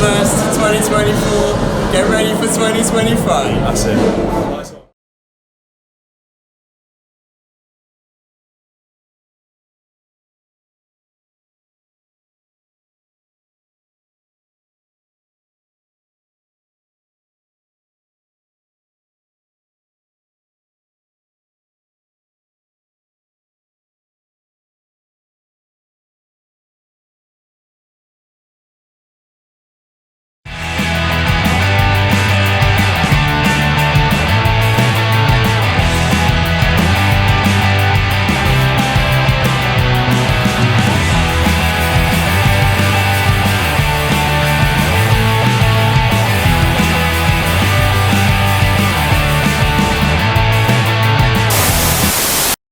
Immersed 2024, get ready for 2025. That's it. Nice one.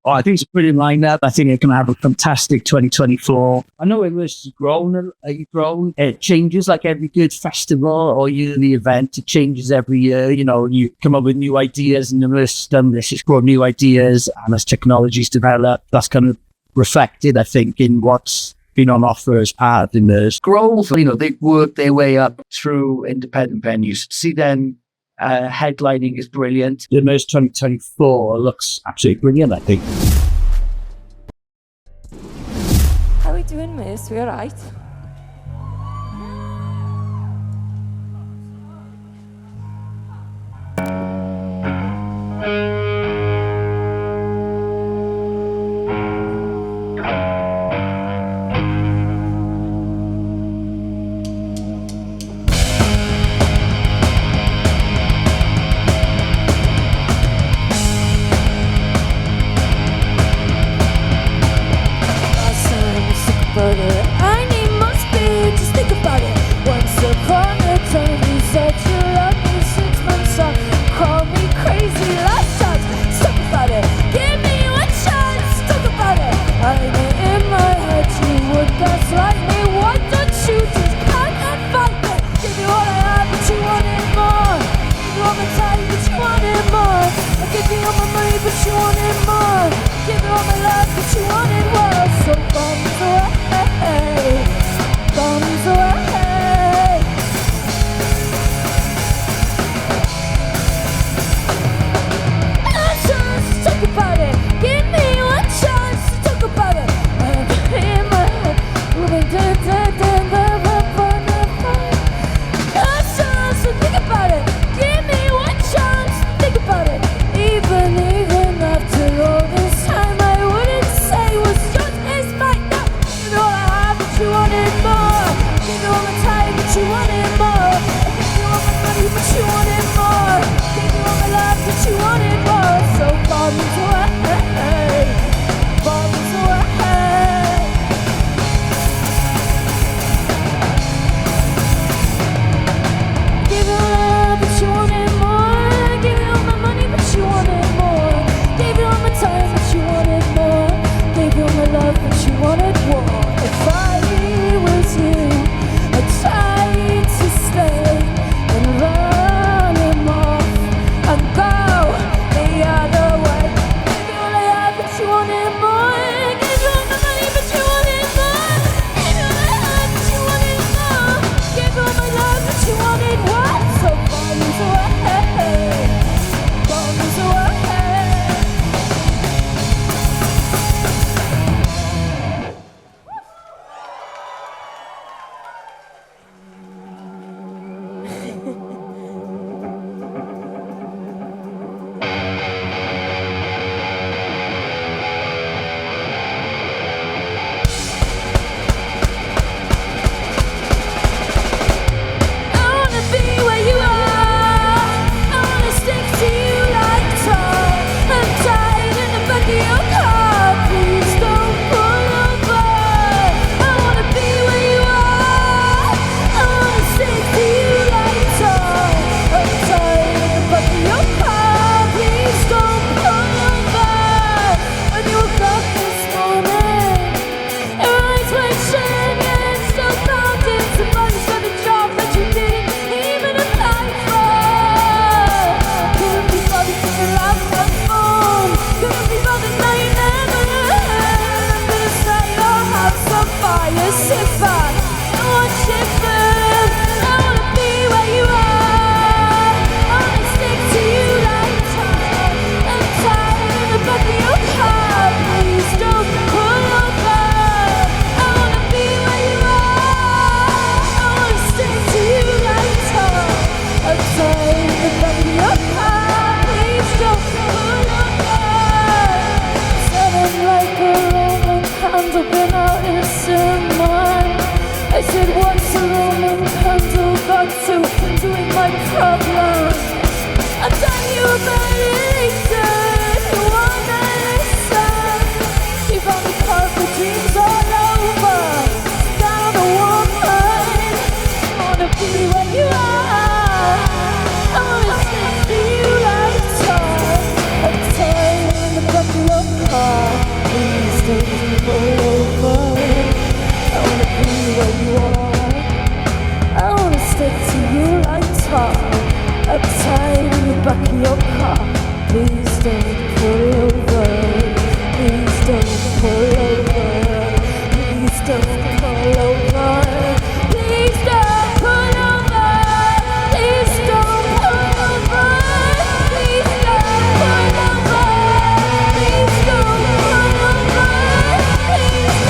Oh, I think it's a brilliant lineup. I think it can have a fantastic 2024. I know Immersed has grown. It changes like every good festival or yearly event. It changes every year. You know, you come up with new ideas, and Immersed done this. It's brought new ideas, and as technologies develop, that's kind of reflected, I think, in what's been on offer as part of Immersed. Grove, you know, they've worked their way up through independent venues. See them. Headlining is brilliant. The Immersed 2024 looks absolutely brilliant, I think. How are we doing, miss? We all right? I need more speed, just think about it. Once upon a time you said you loved me 6 months on. Call me crazy last time, talk about it. Give me one chance, talk about it. I know in my head you would gaslight me. Why don't you just come and fight me? Give you all I have but you wanted more. Give you all my time but you wanted more. I give you all my money but you wanted more. Give you all my love but you wanted more. So bombs away. been out in someone. I said once a Roman candle got to doing my problem. And then you meditated, you wanna listen. You found the carpet dreams all over. Down a woman, I wanna be where you are. I wanna stick to you like time. A time in the back of your car. Please don't pull over. I wanna be where you are. I wanna stick to you like tar. Upside in the back of your car. Please don't pull over. Please don't pull over. Please don't pull over. Please don't pull over. Please don't pull over. Please don't pull over. Please don't pull over. Please don't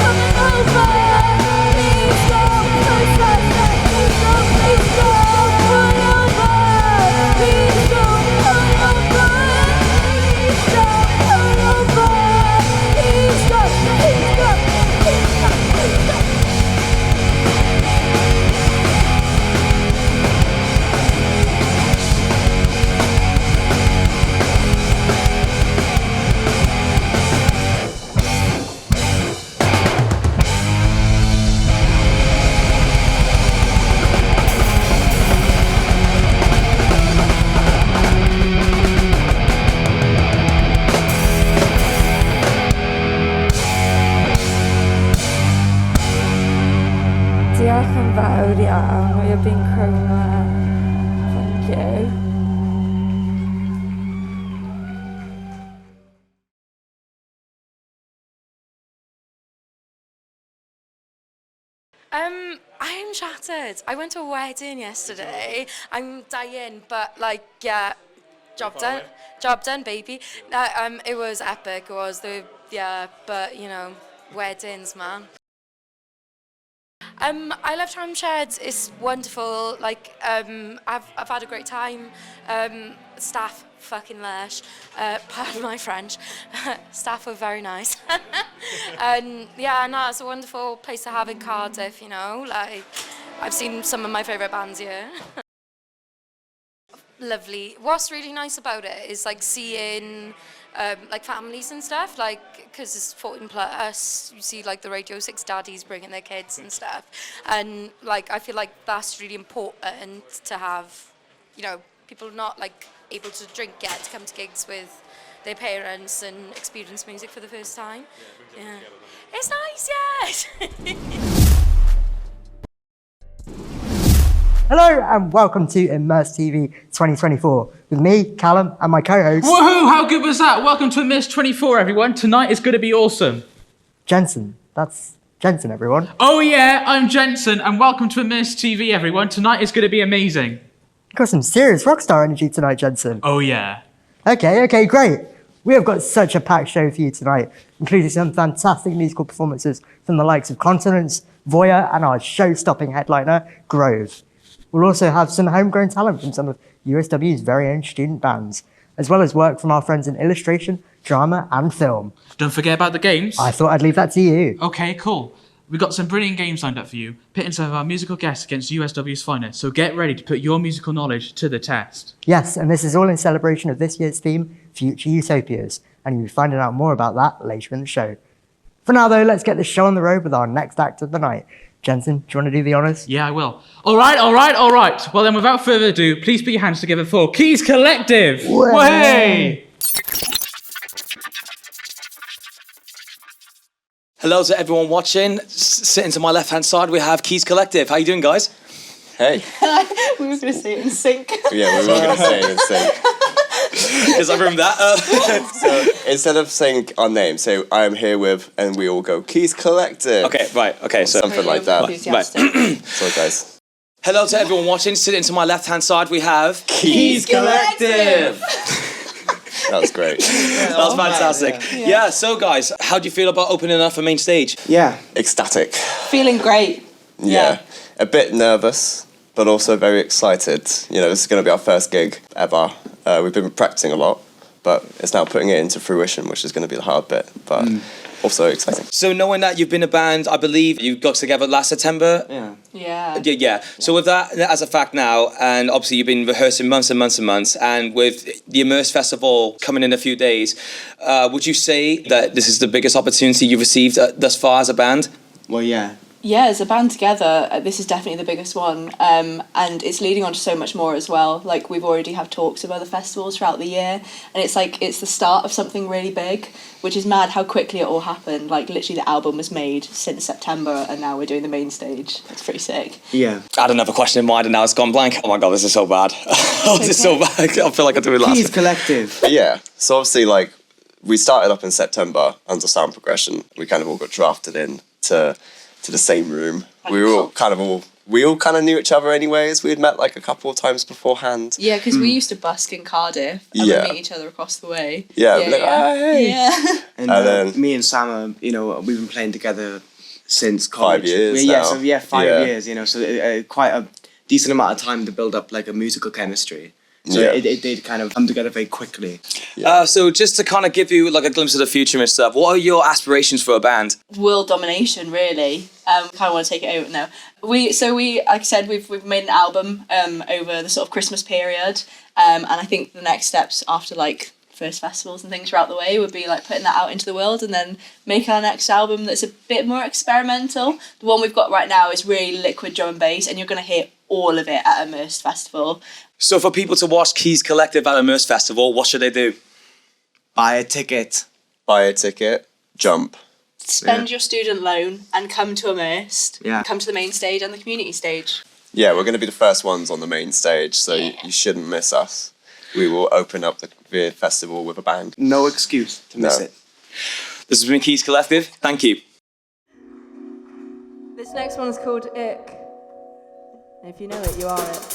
coming over. Please don't push us. Please don't pull over. Please don't pull over. Please don't pull over. Please don't. Please don't. Please don't. Please don't. Diolch yn fawr iawn, mwy o bin chroma. Thank you. I am shattered. I went to a wedding yesterday. I'm dying, but like, yeah, job done. Job done, baby. It was epic. It was but you know, weddings, man. I love Tramshed. It's wonderful. Like, I've had a great time. Staff fucking lush. Pardon my French. Staff were very nice. And yeah, no, it's a wonderful place to have in Cardiff. You know, like I've seen some of my favourite bands here. Lovely. What's really nice about it is like seeing like families and stuff, like because it's 14 plus, you see like the Radio 6 daddies bringing their kids and stuff, and like I feel like that's really important to have, you know, people not like able to drink yet to come to gigs with their parents and experience music for the first time. Yeah, it's nice, yes. Hello and welcome to Immersed TV 2024 with me, Callum, and my co-host... Woohoo! How good was that? Welcome to Immersed 24, everyone. Tonight is going to be awesome. Jensen. That's Jensen, everyone. Oh yeah, I'm Jensen, and welcome to Immersed TV, everyone. Tonight is going to be amazing. You've got some serious rockstar energy tonight, Jensen. Oh yeah. Okay, great. We have got such a packed show for you tonight, including some fantastic musical performances from the likes of Continence, Voya, and our show-stopping headliner, Grove. We'll also have some homegrown talent from some of USW's very own student bands, as well as work from our friends in illustration, drama, and film. Don't forget about the games. I thought I'd leave that to you. Okay, cool. We've got some brilliant games lined up for you, pitting some of our musical guests against USW's finest, so get ready to put your musical knowledge to the test. Yes, and this is all in celebration of this year's theme, Future Utopias, and you'll be finding out more about that later in the show. For now, though, let's get the show on the road with our next act of the night. Jensen, do you want to do the honours? Yeah, I will. All right. Well then, without further ado, please put your hands together for Keys Collective. Way! Hello to everyone watching. Sitting to my left-hand side, we have Keys Collective. How you doing, guys? Hey. We were going to say it in sync. Yeah, we were going to say it in sync. Because I remember that. So instead of saying our name, say I'm here with, and we all go Keys Collective. Okay, right. Okay, so something like that. Right. So, guys. Hello to everyone watching. Sitting to my left-hand side, we have Keys Collective. That was great. That was fantastic. Yeah. So, guys, how do you feel about opening up a main stage? Yeah, ecstatic. Feeling great. Yeah, a bit nervous, but also very excited. You know, this is going to be our first gig ever. We've been practicing a lot, but it's now putting it into fruition, which is going to be the hard bit. But also exciting. So knowing that you've been a band, I believe you got together last September. Yeah. Yeah. So with that as a fact now, and obviously you've been rehearsing months and months and months, and with the Immersed Festival coming in a few days, would you say that this is the biggest opportunity you've received thus far as a band? Well, yeah. Yeah, as a band together, this is definitely the biggest one, and it's leading on to so much more as well. Like, we've already have talks of other festivals throughout the year, and it's like it's the start of something really big, which is mad how quickly it all happened. Like, literally the album was made since September, and now we're doing the main stage. That's pretty sick. Yeah. I had another question in mind and now it's gone blank. Oh my god, this is so bad. This is so bad. I feel like I do it last. Keys Collective. Yeah, so obviously, like, we started up in September under sound progression. We kind of all got drafted in to the same room. We all kind of knew each other anyways. We had met like a couple of times beforehand. Yeah, because we used to busk in Cardiff and we'd meet each other across the way. Yeah, we'd be like, oh, hey. Yeah. And then me and Sam are, we've been playing together since college. 5 years Yeah, now. so 5 years, so quite a decent amount of time to build up like a musical chemistry. So it did kind of come together very quickly. So just to kind of give you like a glimpse of the future and stuff, what are your aspirations for a band? World domination, really. Kind of want to take it over now. We like I said, we've made an album over the sort of Christmas period, and I think the next steps after like first festivals and things throughout the way would be like putting that out into the world and then making our next album that's a bit more experimental. The one we've got right now is really liquid drum and bass, and you're going to hear all of it at Immersed Festival. So for people to watch Keys Collective at Immersed Festival, what should they do? Buy a ticket. Jump. Spend your student loan and come to Immersed. Yeah. Come to the main stage and the community stage. Yeah, we're going to be the first ones on the main stage, so you shouldn't miss us. We will open up the festival with a bang. No excuse to miss it. This has been Keys Collective. Thank you. This next one's called Ick. And if you know it, you are it.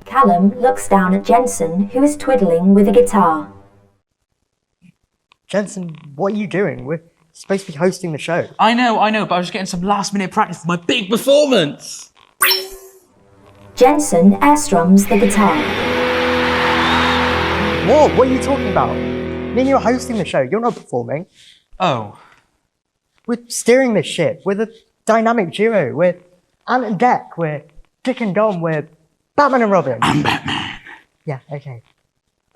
Callum looks down at Jensen, who is twiddling with a guitar. Jensen, what are you doing? We're supposed to be hosting the show. I know, but I was just getting some last-minute practice for my big performance. Jensen air strums the guitar. What are you talking about? Me and you are hosting the show. You're not performing. Oh. We're steering this ship. We're the dynamic duo. We're Ant and Dec, we're Dick and Dom, we're Batman and Robin. I'm Batman. Yeah, okay.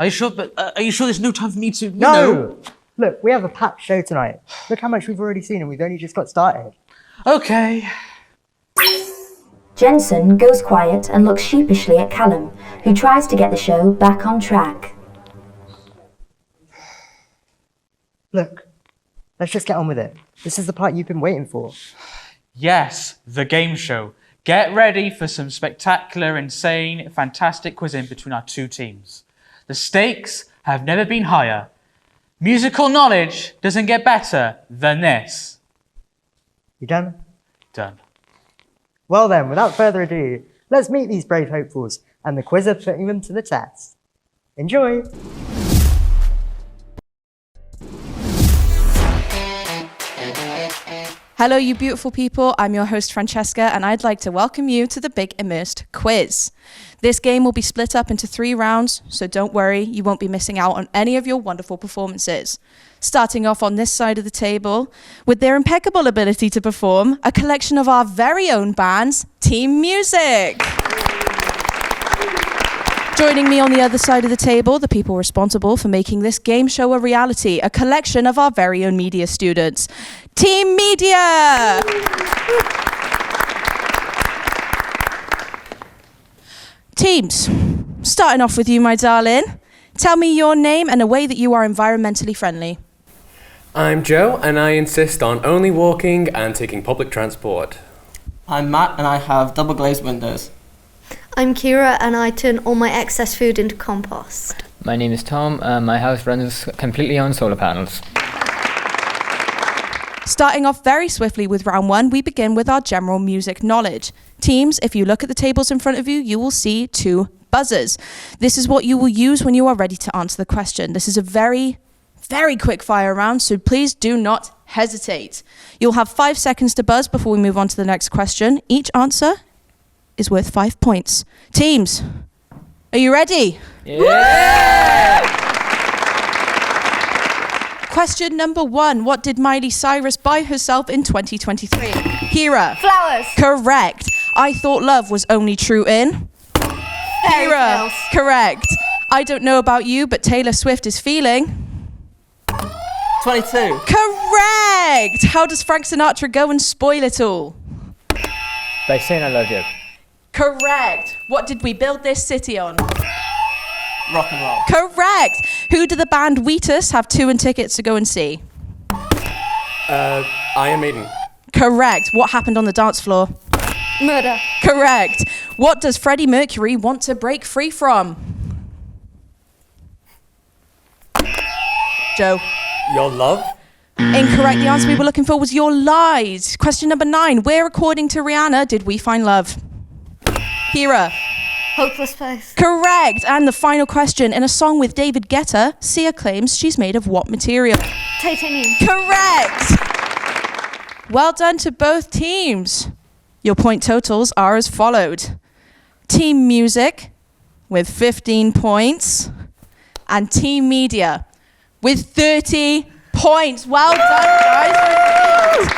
Are you sure? But are you sure there's no time for me to? No! Look, we have a packed show tonight. Look how much we've already seen and we've only just got started. Okay. Jensen goes quiet and looks sheepishly at Callum, who tries to get the show back on track. Look, let's just get on with it. This is the part you've been waiting for. Yes, the game show. Get ready for some spectacular, insane, fantastic quizzing between our two teams. The stakes have never been higher. Musical knowledge doesn't get better than this. You done? Done. Well then, without further ado, let's meet these brave hopefuls and the quizzer putting them to the test. Enjoy! Hello, you beautiful people. I'm your host, Francesca, and I'd like to welcome you to the Big Immersed quiz. This game will be split up into 3 rounds, so don't worry, you won't be missing out on any of your wonderful performances. Starting off on this side of the table, with their impeccable ability to perform, a collection of our very own bands, Team Music. Joining me on the other side of the table, the people responsible for making this game show a reality, a collection of our very own media students, Team Media! Teams, starting off with you, my darling. Tell me your name and a way that you are environmentally friendly. I'm Joe, and I insist on only walking and taking public transport. I'm Matt, and I have double glazed windows. I'm Kira, and I turn all my excess food into compost. My name is Tom. My house runs completely on solar panels. Starting off very swiftly with round 1, we begin with our general music knowledge. Teams, if you look at the tables in front of you, you will see 2 buzzers. This is what you will use when you are ready to answer the question. This is a very, very quick fire round, so please do not hesitate. You'll have 5 seconds to buzz before we move on to the next question. Each answer is worth 5 points. Teams, are you ready? Yeah! Question number 1. What did Miley Cyrus buy herself in 2023? Kira. Flowers. Correct. I thought love was only true in? Kira. Correct. I don't know about you, but Taylor Swift is feeling? 22. Correct. How does Frank Sinatra go and spoil it all? By saying I love you. Correct. What did we build this city on? Rock and roll. Correct. Who do the band Wheatus have 2 tickets to go and see? Iron Maiden. Correct. What happened on the dance floor? Murder. Correct. What does Freddie Mercury want to break free from? Joe. Your love? Incorrect. The answer we were looking for was your lies. Question number 9. Where, according to Rihanna, did we find love? Kira. Hopeless place. Correct. And the final question. In a song with David Guetta, Sia claims she's made of what material? Titanium. Correct. Well done to both teams. Your point totals are as followed. Team Music with 15 points and Team Media with 30 points. Well done, guys.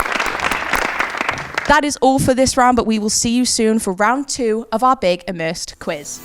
That is all for this round, but we will see you soon for round 2 of our Big Immersed quiz.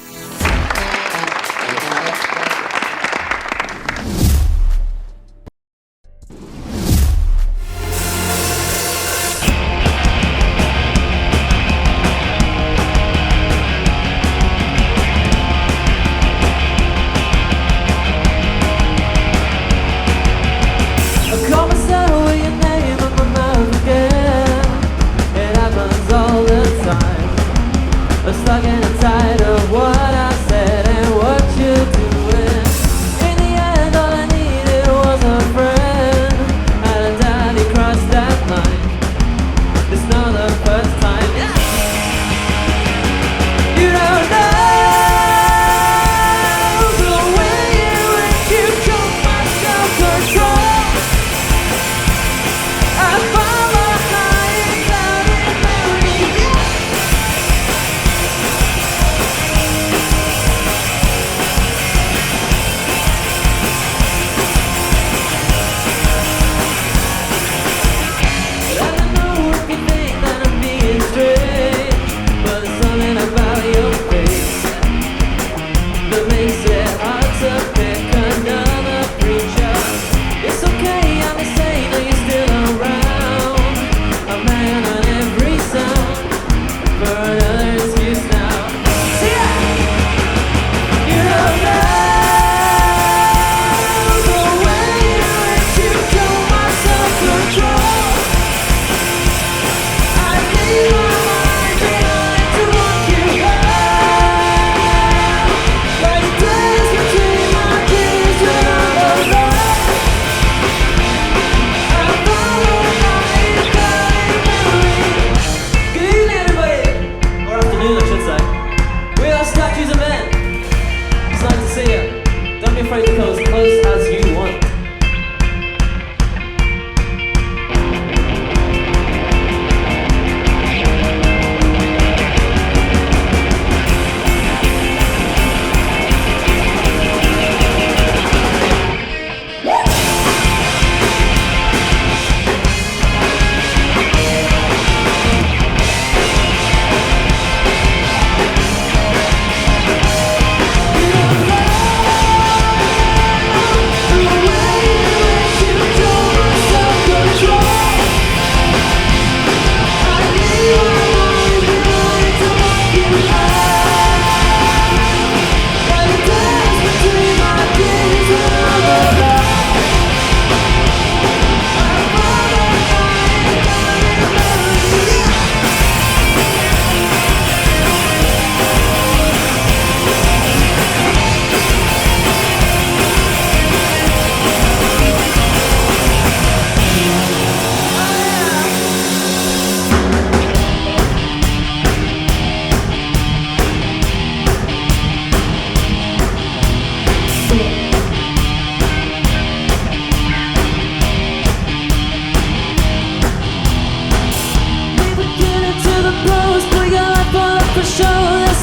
Stuck in a tide of what I say. us as you want.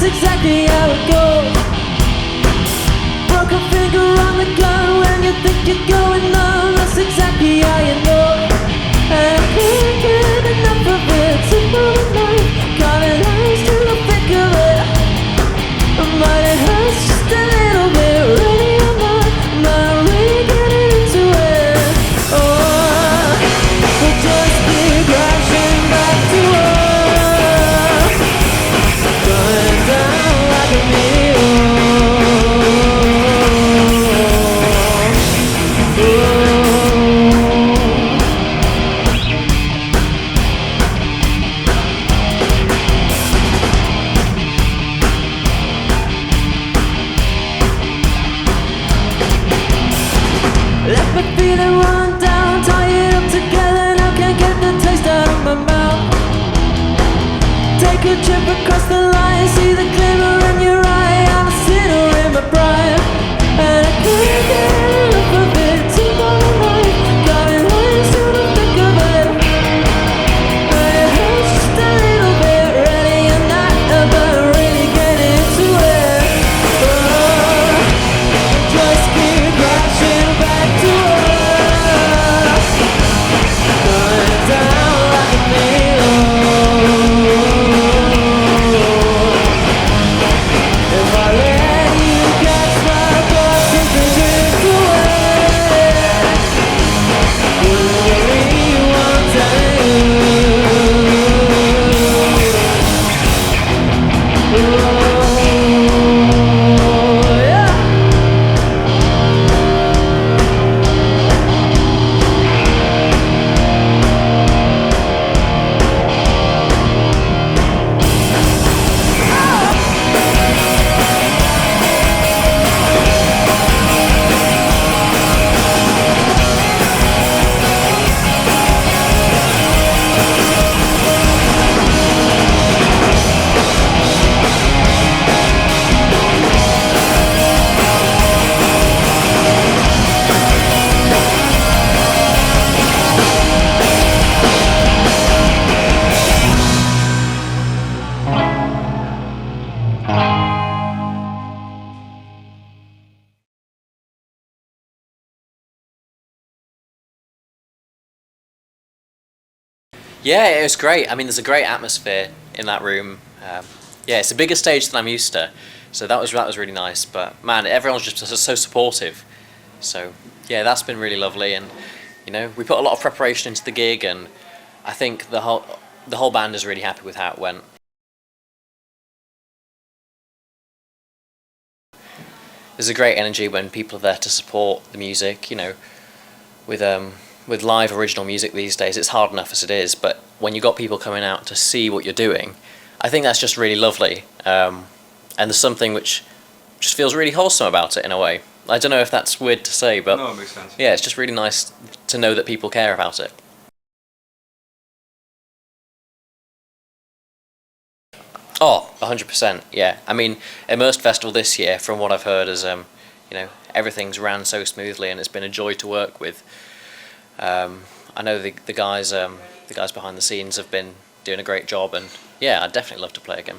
Exactly how it goes. Broken finger on the gun when you think you're going on. That's exactly how you know. And I can't get enough of it. Tomorrow night, calling eyes to the thick of it. But it hurts just a little bit. Ready or not, am I really getting into it? Oh, we'll just keep crashing back to us. Going down like a meteor. Let me feel it run down, tie it up together. Now can't get the taste out of my mouth. Take a trip across the line, see the glimmer in your eye. I'm a sinner in my prime, and I can't get enough of it. Tomorrow night, got me lying to the thick of it. And it hurts just a little bit. Ready or not, but really get into it. Oh, just keep crashing back to us. Going down like a meteor. If I let you catch my thoughts and drift away, will you believe what I'm telling you? Oh, yeah. Yeah, it was great. I mean, there's a great atmosphere in that room. Yeah, it's a bigger stage than I'm used to, so that was really nice. But man, everyone's just so supportive. So yeah, that's been really lovely, and you know, we put a lot of preparation into the gig, and I think the whole band is really happy with how it went. There's a great energy when people are there to support the music. You know, with live original music these days, it's hard enough as it is, but when you've got people coming out to see what you're doing, I think that's just really lovely. And there's something which just feels really wholesome about it in a way. I don't know if that's weird to say, but No, it makes sense. yeah, it's just really nice to know that people care about it. Oh, 100%, yeah. I mean, Immersed Festival this year, from what I've heard, has everything's ran so smoothly and it's been a joy to work with. I know the guys behind the scenes have been doing a great job, and yeah, I'd definitely love to play again.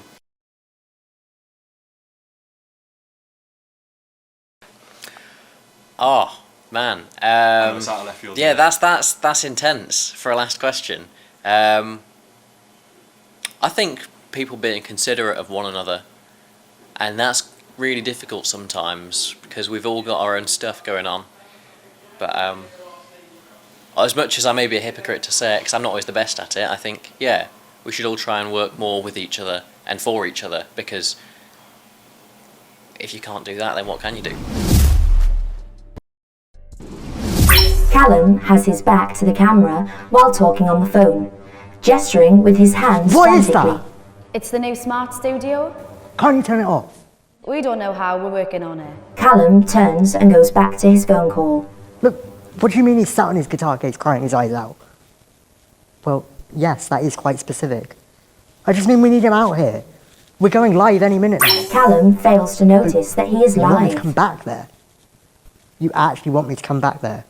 Oh man, yeah, that's intense for a last question. I think people being considerate of one another, and that's really difficult sometimes because we've all got our own stuff going on. But as much as I may be a hypocrite to say it, because I'm not always the best at it, I think, yeah, we should all try and work more with each other and for each other, because if you can't do that, then what can you do? Callum has his back to the camera while talking on the phone, gesturing with his hands What is frantically. that? It's the new smart studio. Can't you turn it off? We don't know how, we're working on it. Callum turns and goes back to his phone call. Look, what do you mean he's sat on his guitar case crying his eyes out? Well, yes, that is quite specific. I just mean we need him out here. We're going live any minute now. Callum fails to notice that he is You want me to live. come back there? You actually want me to come back there?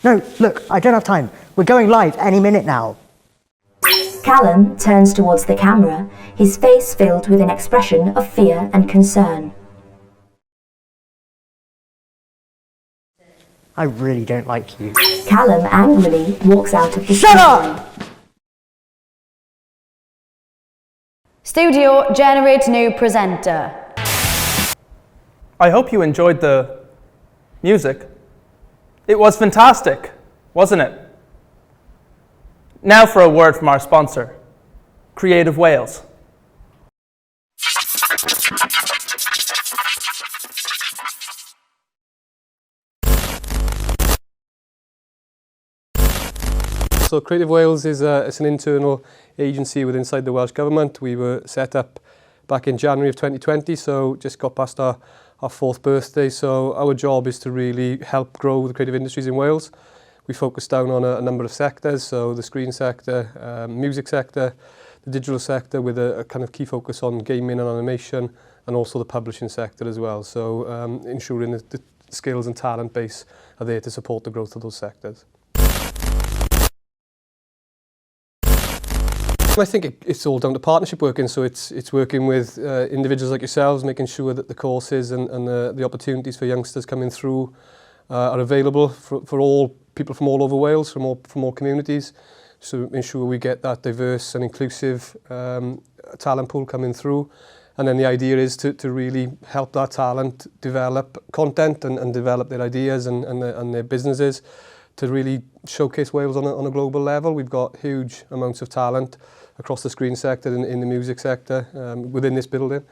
No, look, I don't have time. We're going live any minute now. Callum turns towards the camera, his face filled with an expression of fear and concern. I really don't like you. Callum angrily walks out of the Shut up! Studio, generate new presenter. I hope you enjoyed the music. It was fantastic, wasn't it? Now for a word from our sponsor, Creative Wales. So Creative Wales is it's an internal agency within inside the Welsh Government. We were set up back in January of 2020, so just got past our fourth birthday. So our job is to really help grow the creative industries in Wales. We focus down on a number of sectors, so the screen sector, music sector, the digital sector, with a kind of key focus on gaming and animation, and also the publishing sector as well. So ensuring that the skills and talent base are there to support the growth of those sectors. I think it's all down to partnership working, so it's working with individuals like yourselves, making sure that the courses and the opportunities for youngsters coming through are available for all people from all over Wales, from all communities, so ensure we get that diverse and inclusive talent pool coming through. And then the idea is to really help that talent develop content and develop their ideas and their businesses to really showcase Wales on a global level. We've got huge amounts of talent across the screen sector and in the music sector within this building,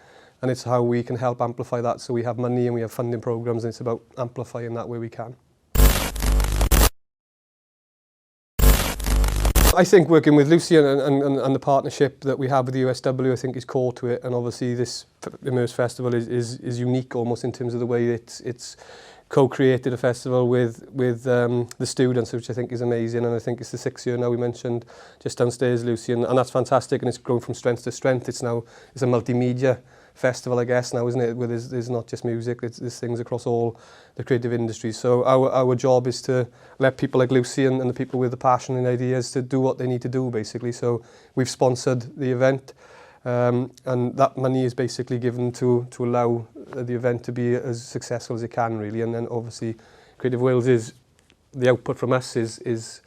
and it's how we can help amplify that. So we have money and we have funding programs, and it's about amplifying that where we can. I think working with Lucy and the partnership that we have with the USW, I think is core to it, and obviously this Immersed Festival is unique almost in terms of the way it's co-created a festival with the students, which I think is amazing, and I think it's the 6th year now. We mentioned just downstairs, Lucy, and that's fantastic, and it's grown from strength to strength. It's a multimedia festival, I guess, now, isn't it? Where there's not just music, there's things across all the creative industries. So our job is to let people like Lucy and the people with the passion and ideas to do what they need to do, basically. So we've sponsored the event, and that money is basically given to allow the event to be as successful as it can, really. And then obviously Creative Wales is the output from us is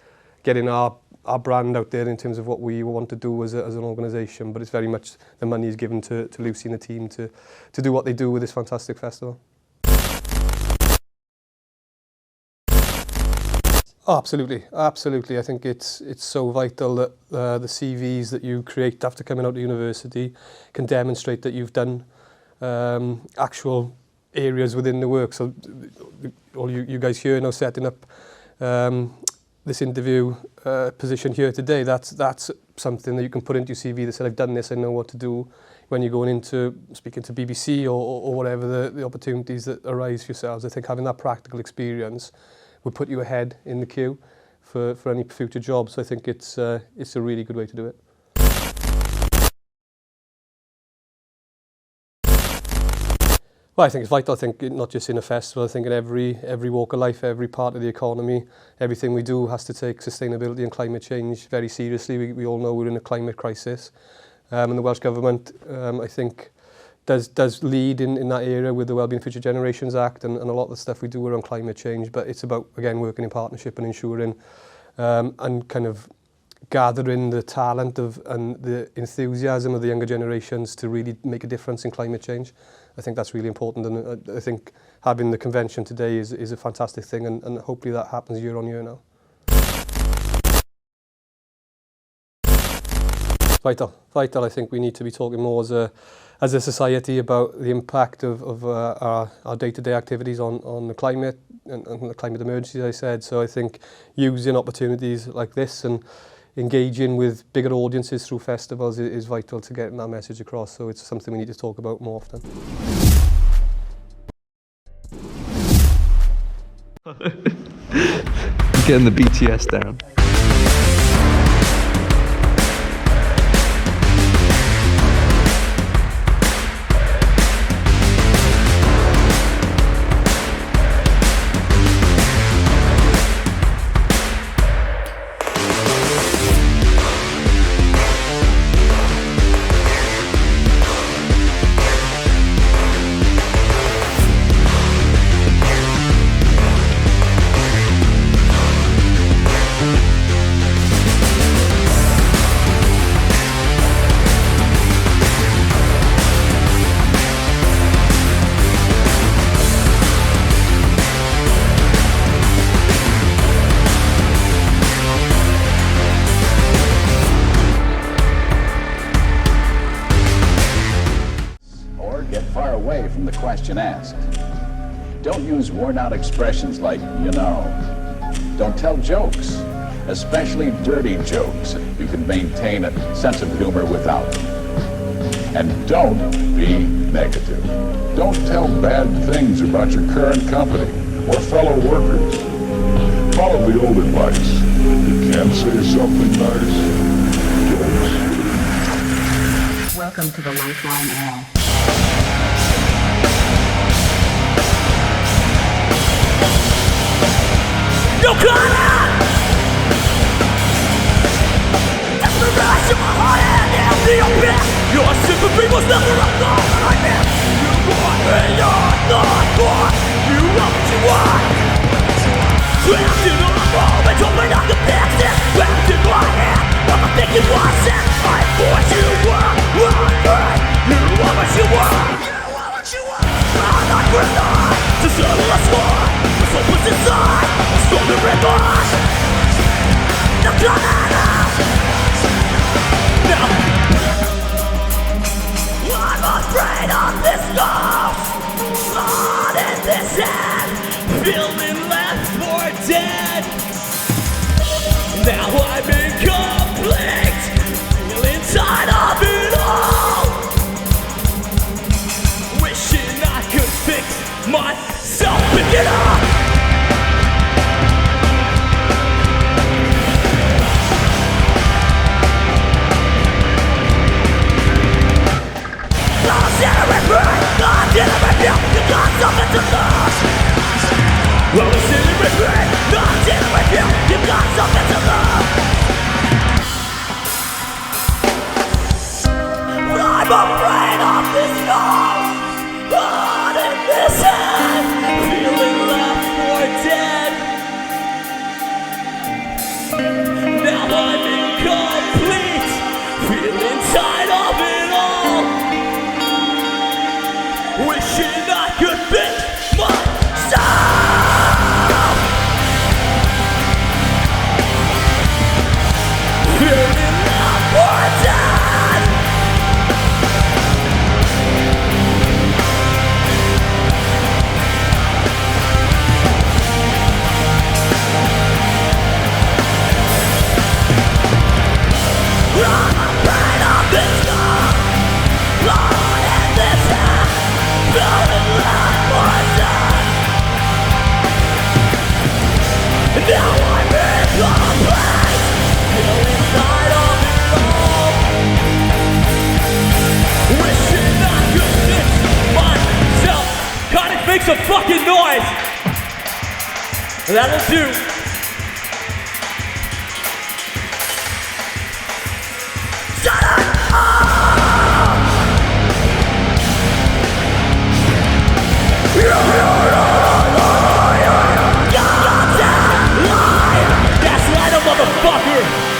getting our brand out there in terms of what we want to do as an organisation, but it's very much the money is given to Lucy and the team to do what they do with this fantastic festival. Oh, absolutely. I think it's so vital that the CVs that you create after coming out of university can demonstrate that you've done actual areas within the work. So all you guys here now setting up this interview position here today, that's something that you can put into your CV that said, I've done this, I know what to do, when you're going into speaking to BBC or whatever the opportunities that arise for yourselves. I think having that practical experience would put you ahead in the queue for any future jobs. So I think it's a really good way to do it. Well, I think it's vital. I think not just in a festival. I think in every walk of life, every part of the economy, everything we do has to take sustainability and climate change very seriously. We all know we're in a climate crisis, and the Welsh Government, I think, does lead in that area with the Wellbeing Future Generations Act and a lot of the stuff we do around climate change. But it's about, again, working in partnership and ensuring and kind of gathering the talent and the enthusiasm of the younger generations to really make a difference in climate change. I think that's really important, and I think having the convention today is a fantastic thing, and hopefully that happens year on year now. Vital. I think we need to be talking more as a society about the impact of our day-to-day activities on the climate and the climate emergency, as I said. So I think using opportunities like this and engaging with bigger audiences through festivals is vital to getting that message across. So it's something we need to talk about more often. Getting the BTS down. Question asked. Don't use worn-out expressions like, you know. Don't tell jokes, especially dirty jokes. You can maintain a sense of humor without them. And don't be negative. Don't tell bad things about your current company or fellow workers. Follow the old advice. You can't say something nice. Welcome to the Lifeline All. No color! Desperation, my heart and empty abyss. Your sympathy was never a thought that I missed. You want me, you're not born. You want what you want. Trapped in a moment, hoping I could fix it. Wrapped in my hand, what I think it wasn't. I thought you were right. You want what you want. I'm not grenade to settle a score. My soul was inside. Stronger remorse. Now come at us. Now I'm afraid of this ghost. Blood in this head. Feeling left for dead. Now I'm incomplete. Feeling tired of it all. Wishing I could fix myself. Pick it up. You got something to lose. Well, it's in regret. Not dealing with you. You got something to lose. I'm afraid of this ghost. Blood in this head. Feeling left for dead. Now I'm incomplete. Feeling tired of it all. Wishing I could fix myself. Feeling left for dead. I'm afraid of this love. Blood in this hand. Feeling left for make some fucking noise. That'll do. Shut up! Gaslighter, motherfucker!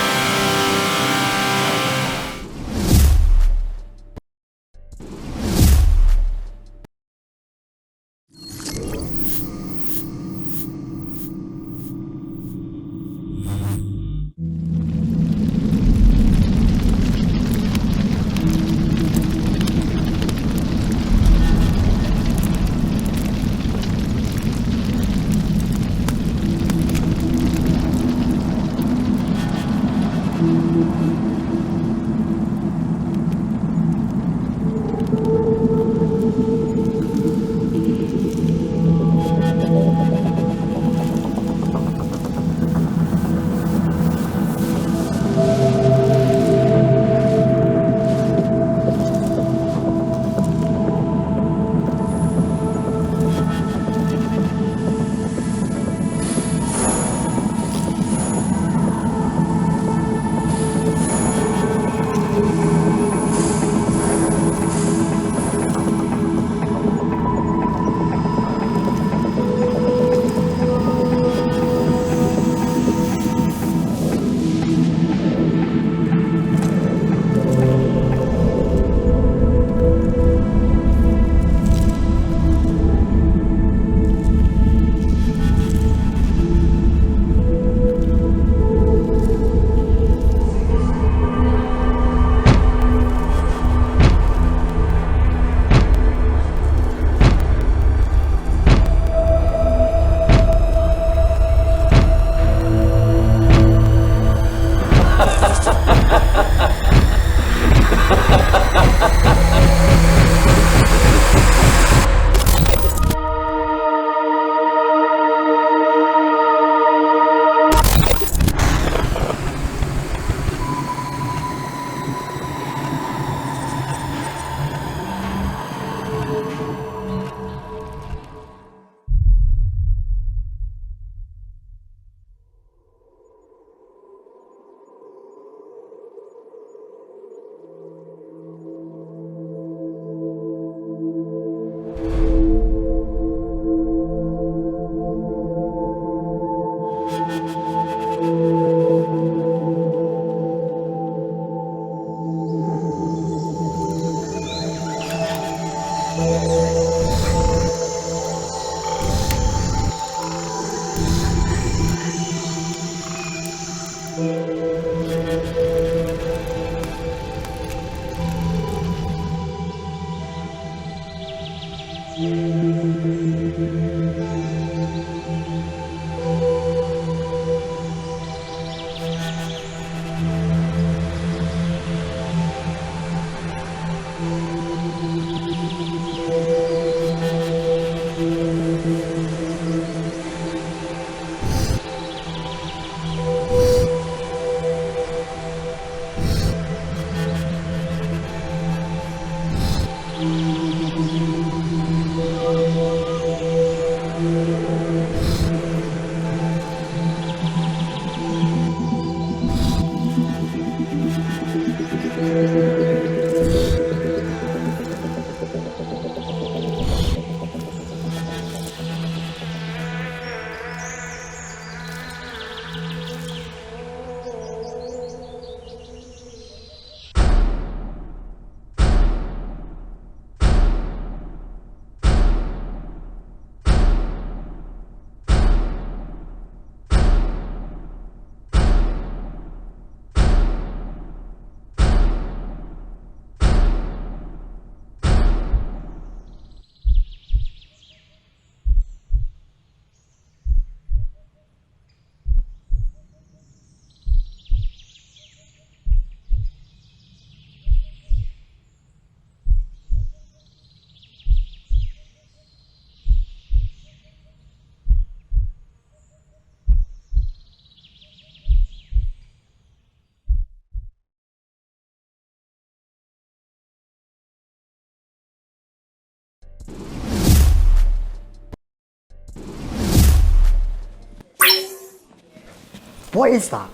What is that?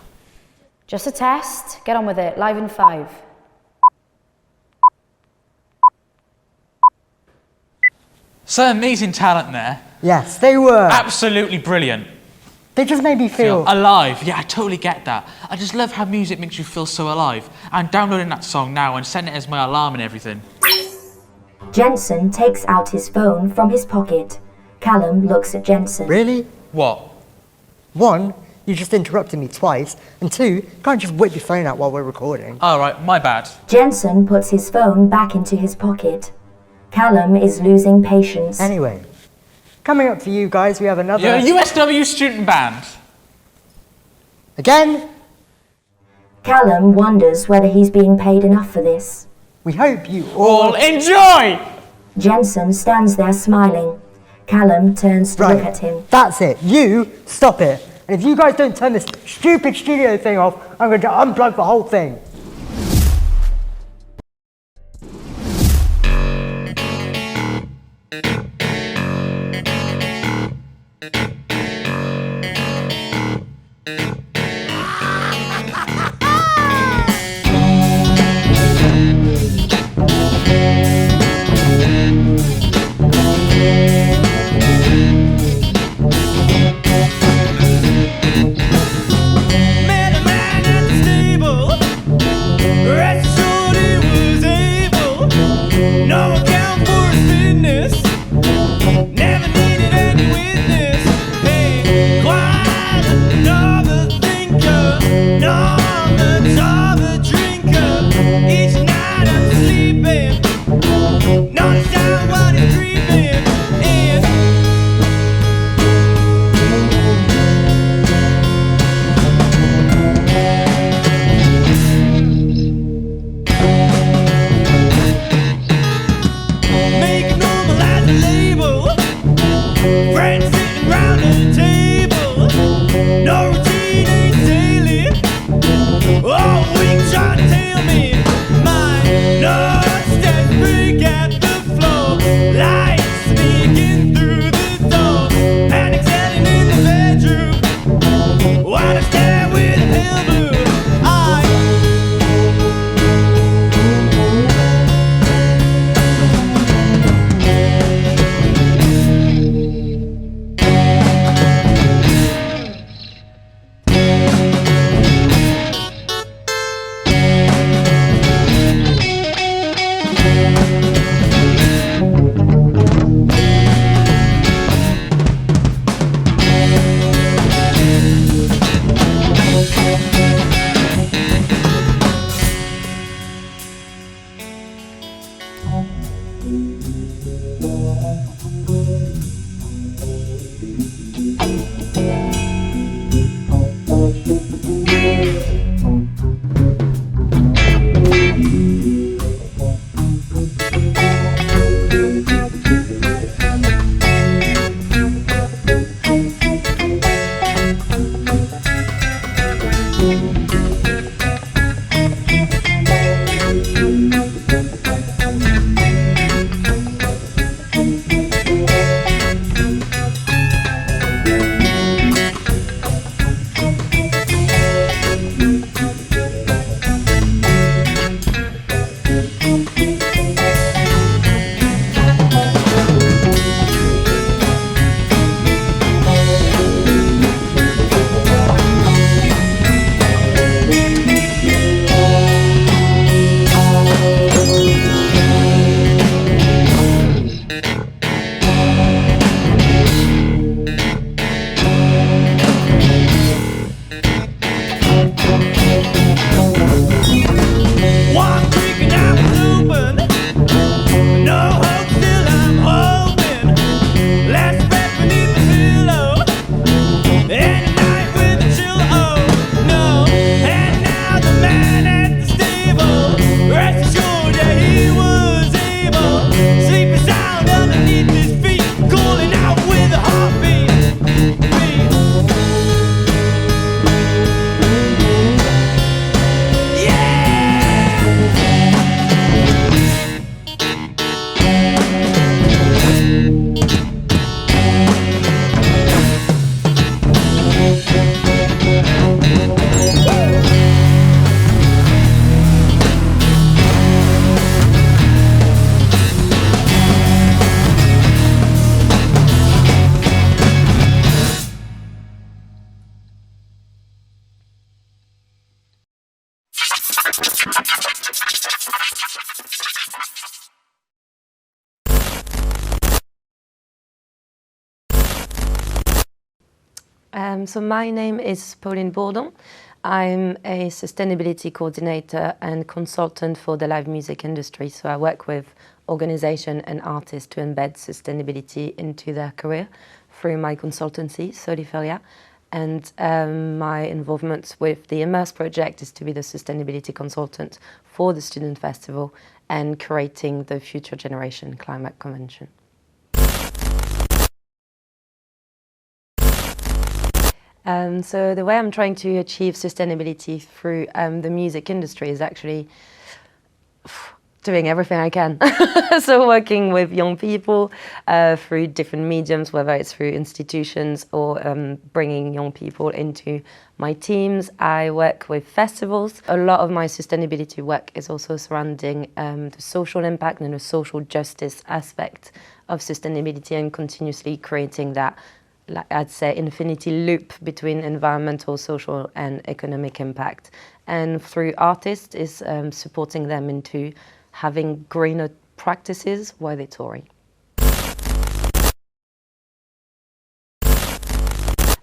Just a test. Get on with it. Live in 5. Some amazing talent there. Yes, they were. Absolutely brilliant. They just made me feel alive. Yeah, I totally get that. I just love how music makes you feel so alive. I'm downloading that song now and setting it as my alarm and everything. Jensen takes out his phone from his pocket. Callum looks at Jensen. Really? What? 1, you just interrupted me twice, and 2, you can't just whip your phone out while we're recording. All right, my bad. Jensen puts his phone back into his pocket. Callum is losing patience. Anyway, coming up for you guys, we have another... USW student band. Again? Callum wonders whether he's being paid enough for this. We hope you all enjoy! Jensen stands there smiling. Callum turns to look at him. That's it. You stop it. And if you guys don't turn this stupid studio thing off, I'm going to unplug the whole thing. No account for his business. Never needed any witness. Hey, quite another So my name is Pauline Bourdon. I'm a sustainability coordinator and consultant for the live music industry. So I work with organizations and artists to embed sustainability into their career through my consultancy, Soliphillia. And my involvement with the Immersed project is to be the sustainability consultant for the Student Festival and creating the Future Generation Climate Convention. So the way I'm trying to achieve sustainability through the music industry is actually doing everything I can. So working with young people through different mediums, whether it's through institutions or bringing young people into my teams. I work with festivals. A lot of my sustainability work is also surrounding the social impact and the social justice aspect of sustainability and continuously creating that, like I'd say, infinity loop between environmental, social and economic impact. And through artists is supporting them into having greener practices while they're touring.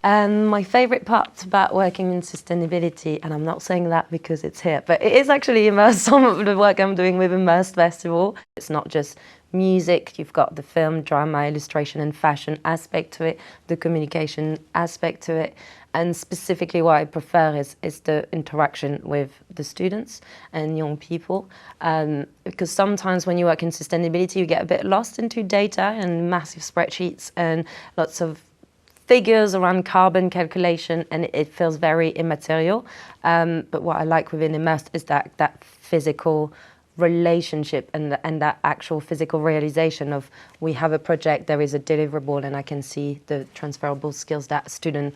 My favourite part about working in sustainability, and I'm not saying that because it's here, but it is actually Immersed, some of the work I'm doing with Immersed Festival. It's not just music, you've got the film, drama, illustration and fashion aspect to it, the communication aspect to it, and specifically what I prefer is the interaction with the students and young people, because sometimes when you work in sustainability you get a bit lost into data and massive spreadsheets and lots of figures around carbon calculation, and it feels very immaterial. But what I like within Immersed is that physical relationship and that actual physical realization of we have a project, there is a deliverable, and I can see the transferable skills that a student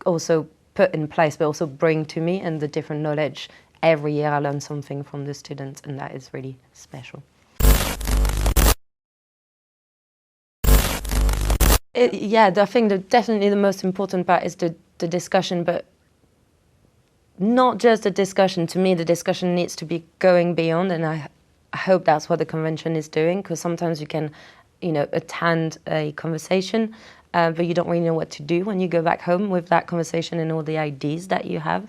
also put in place, but also bring to me, and the different knowledge. Every year I learn something from the students, and that is really special. Yeah, I think definitely the most important part is the discussion, but not just the discussion. To me, the discussion needs to be going beyond, and I hope that's what the convention is doing, because sometimes you can, attend a conversation, but you don't really know what to do when you go back home with that conversation and all the ideas that you have.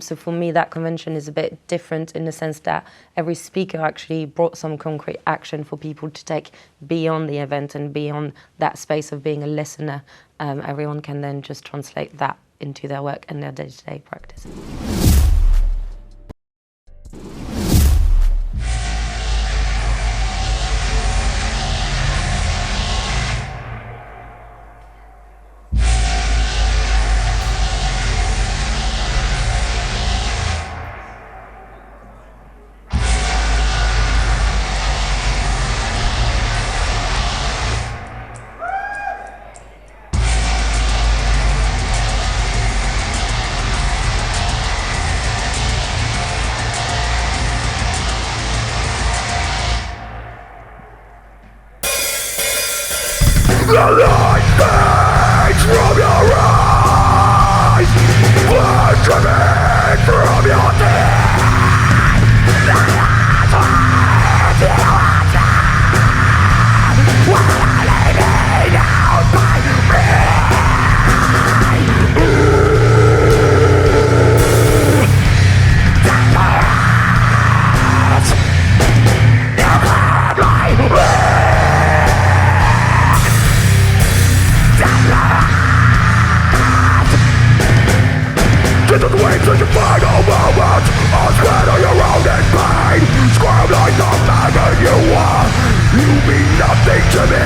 So for me, that convention is a bit different in the sense that every speaker actually brought some concrete action for people to take beyond the event and beyond that space of being a listener. Everyone can then just translate that into their work and their day-to-day practice. The light fades from your eyes, blood dripping from your teeth. The last words you utter while leaving out by me. The parents, you caught my way. Get to the waves of your final moment. I'll sweat on your own in pain. Scream like the maggot you are. You mean nothing to me.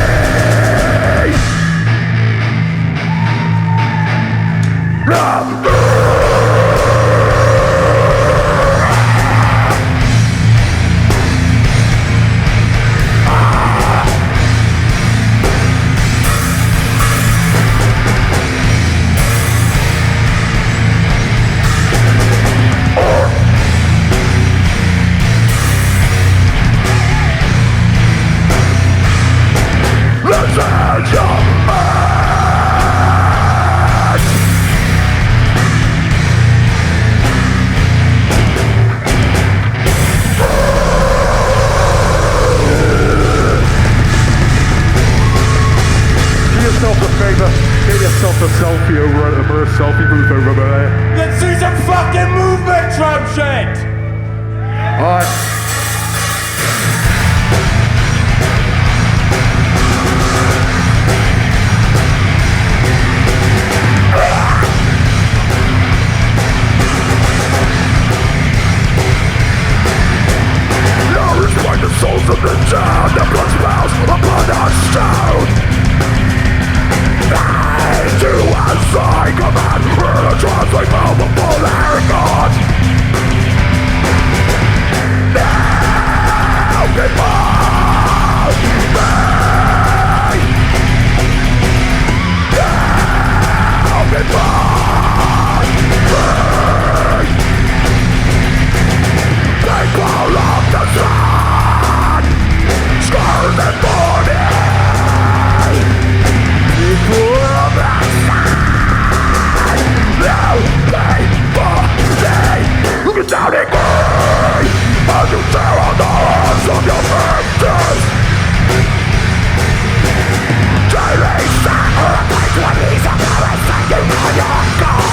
Do yourself a favor. Get yourself a selfie over at the Immersed selfie booth over there. Let's see some fucking movement, Tramshed! Alright. Like the souls of the town, the blood smells upon our stone. I do as I command, hear the drums like multiple arrogant. Now goodbye, me. Now goodbye, me. People of the sun, scarred and bloody. People of the sun, now they body. Look down at me as you tear on the hearts of your victims. Daily sacrifice when he's a parasite you call your God.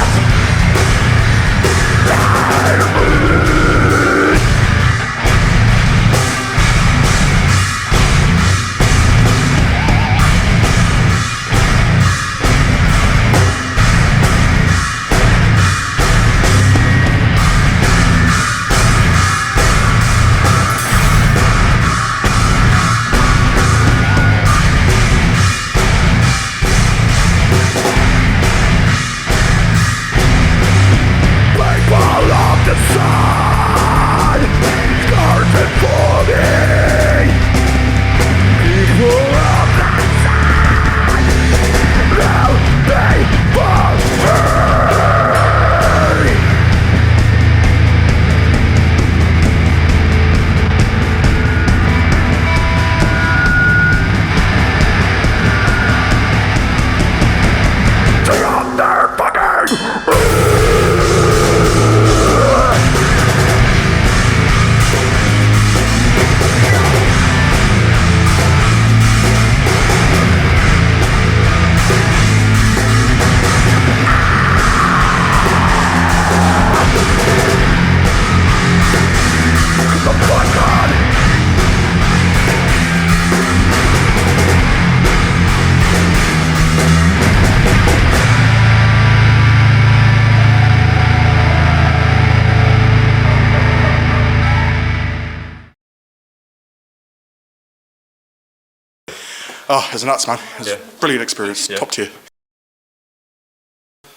Oh, it was nuts, man. It was a brilliant experience, top tier.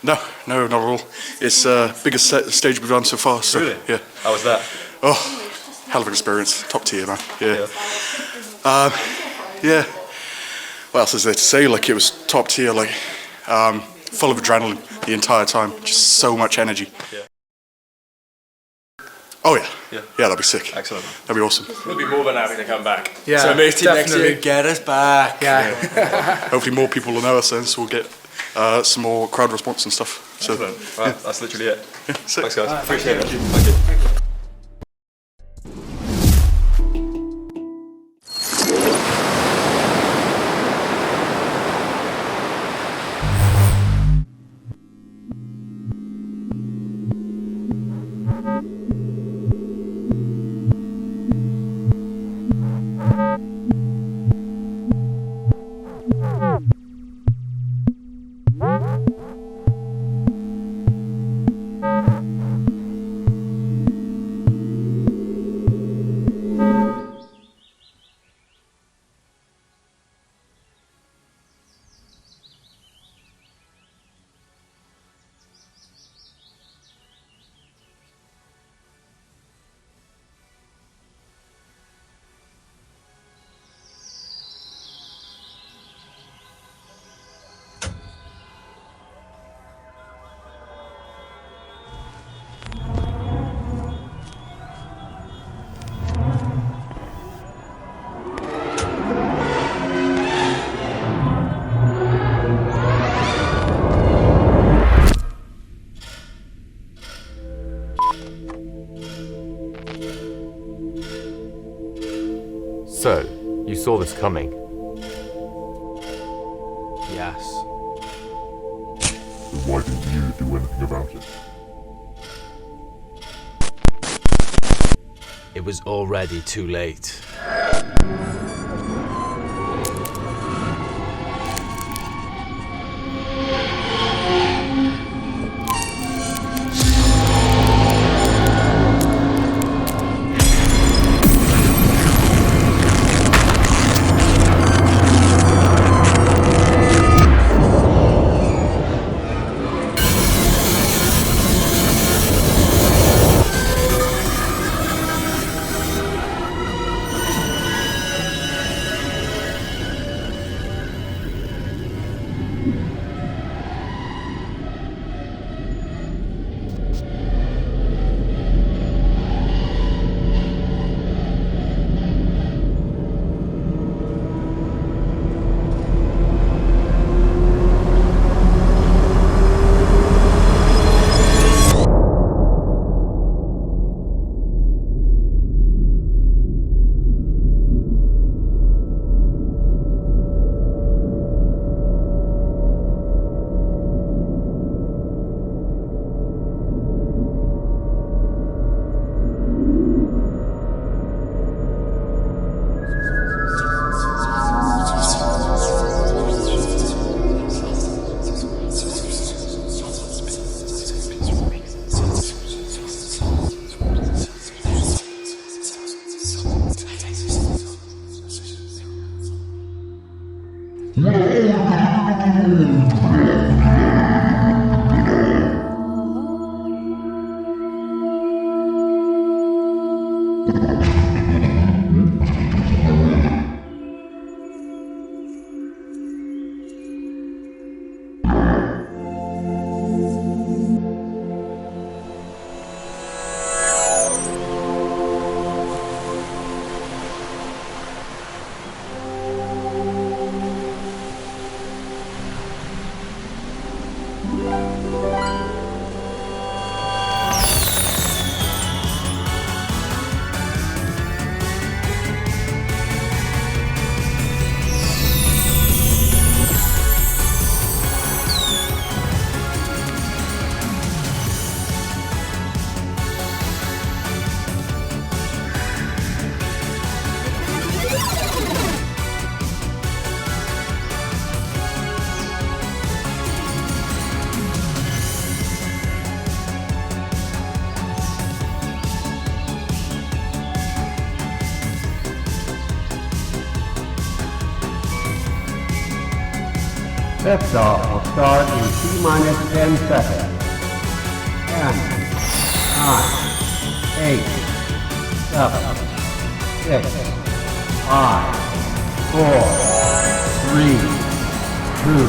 No, not at all. It's the biggest stage we've done so far. So, really? Yeah. How was that? Oh, hell of an experience. Top tier, man. Yeah. Yeah. What else is there to say? Like, it was top tier, like, full of adrenaline the entire time. Just so much energy. Yeah. Oh, yeah. Yeah, that'd be sick. Excellent. That'd be awesome. We'll be more than happy to come back. Yeah, so Immersed team next year. get us back. Yeah. Hopefully more people will know us then, so we'll get some more crowd response and stuff. So, excellent. Right, that's literally it. Yeah, sick. Thanks, guys. Appreciate it. Thank you. So, you saw this coming? Yes. then why didn't you do anything about it? It was already too late. Liftoff will start in T-minus 10 seconds. 10, 9, 8, 7, 6, 5, 4, 3, 2,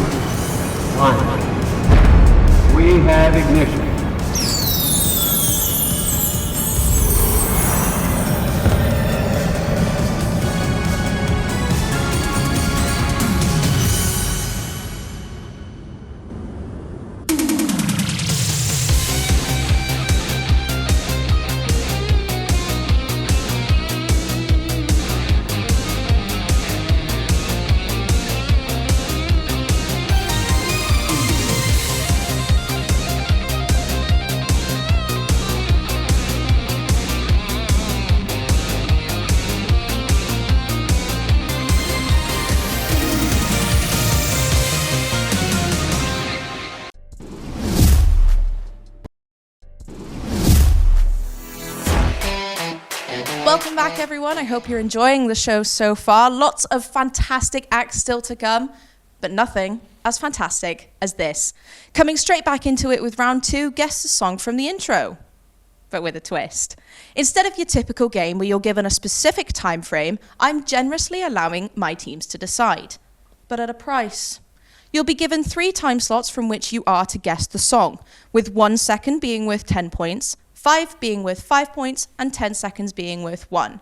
1. We have ignition. Welcome back, everyone. I hope you're enjoying the show so far. Lots of fantastic acts still to come, but nothing as fantastic as this. Coming straight back into it with round 2, guess the song from the intro, but with a twist. Instead of your typical game where you're given a specific time frame, I'm generously allowing my teams to decide, but at a price. You'll be given 3 time slots from which you are to guess the song, with 1 second being worth 10 points, 5 being worth 5 points, and 10 seconds being worth 1.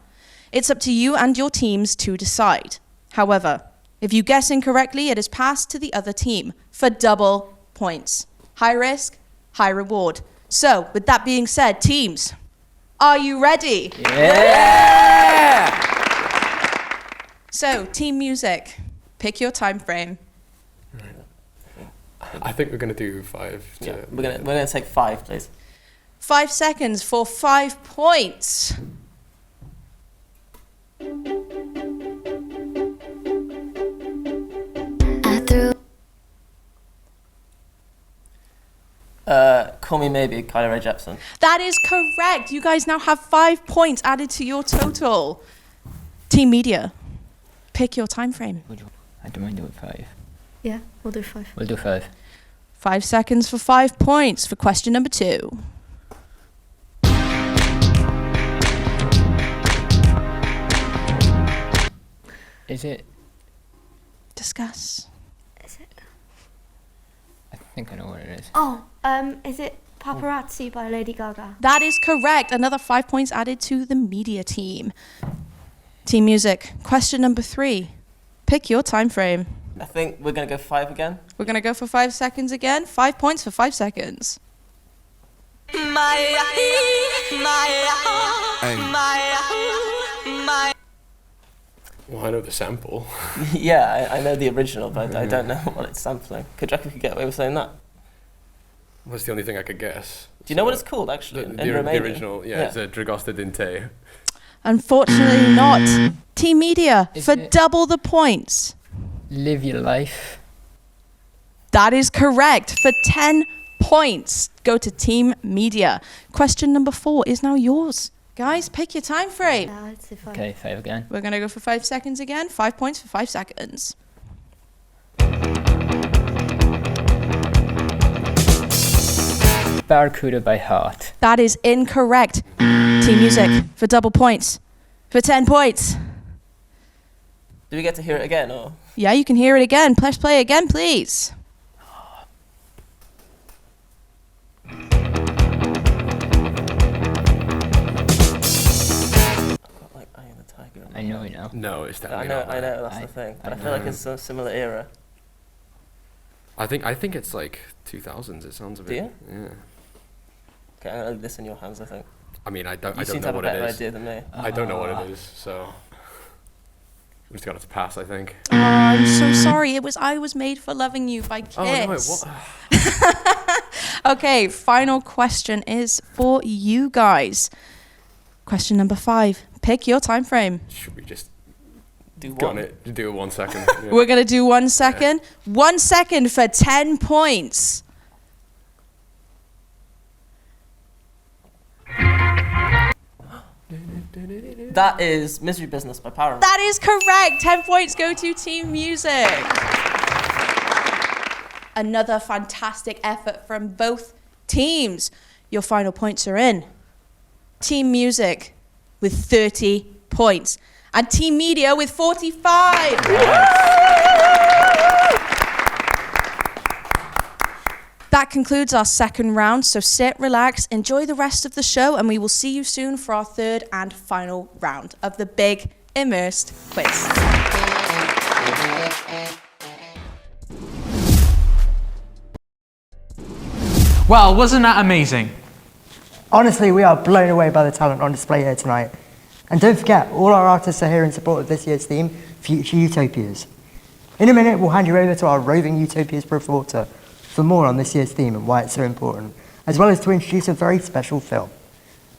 It's up to you and your teams to decide. However, if you guess incorrectly, it is passed to the other team for double points. High risk, high reward. So, with that being said, teams, are you ready? Yeah! So, team music, pick your time frame. I think we're going to do 5. Yeah, we're gonna take 5, please. 5 seconds for 5 points. Call Me Maybe, Kylie Rae Jepsen. That is correct. You guys now have 5 points added to your total. Team Media, pick your time frame. I don't mind doing 5. Yeah, we'll do 5. We'll do 5. 5 seconds for 5 points for question number 2. Is it? Discuss. Is it? I think I know what it is. Oh, is it Paparazzi by Lady Gaga? That is correct. Another 5 points added to the media team. Team Music, question number 3. Pick your time frame. I think we're going to go 5 again. We're going to go for 5 seconds again. 5 points for 5 seconds. Well, I know the sample. Yeah, I know the original, but I don't know what it's sampling. Could you reckon we could get away with saying that? That's the only thing I could guess. Do you know what it's called, actually, in Romanian? The original, yeah, it's a Dragoste Dinte. Unfortunately not. Team Media, Is for it- double the points. Live Your Life. That is correct. For 10 points, go to Team Media. Question number 4 is now yours. Guys, pick your time frame. Let's do 5. Okay, 5 again. We're going to go for 5 seconds again. 5 points for 5 seconds. Barracuda by Heart. That is incorrect. Team Music, for double points. For 10 points. Do we get to hear it again, or? Yeah, you can hear it again. Press play again, please. I know it now. No, it's I definitely know, not. I know, that's the thing. But I feel like it's a similar era. I think it's like 2000s. It sounds a bit. Do you? Yeah. Okay, I'm going to leave this in your hands, I think. I mean, I don't You seem know to have what a it better is. idea than me. I don't know what it is, so we're just gonna have to pass, I think. Oh, I'm so sorry. It was I Was Made for Loving You by Kiss. Oh no, it was. Okay, final question is for you guys. Question number 5. Pick your time frame. Should we just do go one? on it? Do it 1 second. Yeah. We're going to do 1 second. 1 second for 10 points. That is Misery Business by Paramore. That is correct. 10 points go to Team Music. Another fantastic effort from both teams. Your final points are in. Team Music with 30 points. And Team Media with 45. That concludes our second round, so sit, relax, enjoy the rest of the show, and we will see you soon for our third and final round of the big Immersed quiz. Well, wasn't that amazing? Honestly, we are blown away by the talent on display here tonight. And don't forget, all our artists are here in support of this year's theme, Future Utopias. In a minute, we'll hand you over to our roving Utopias reporter for more on this year's theme and why it's so important, as well as to introduce a very special film.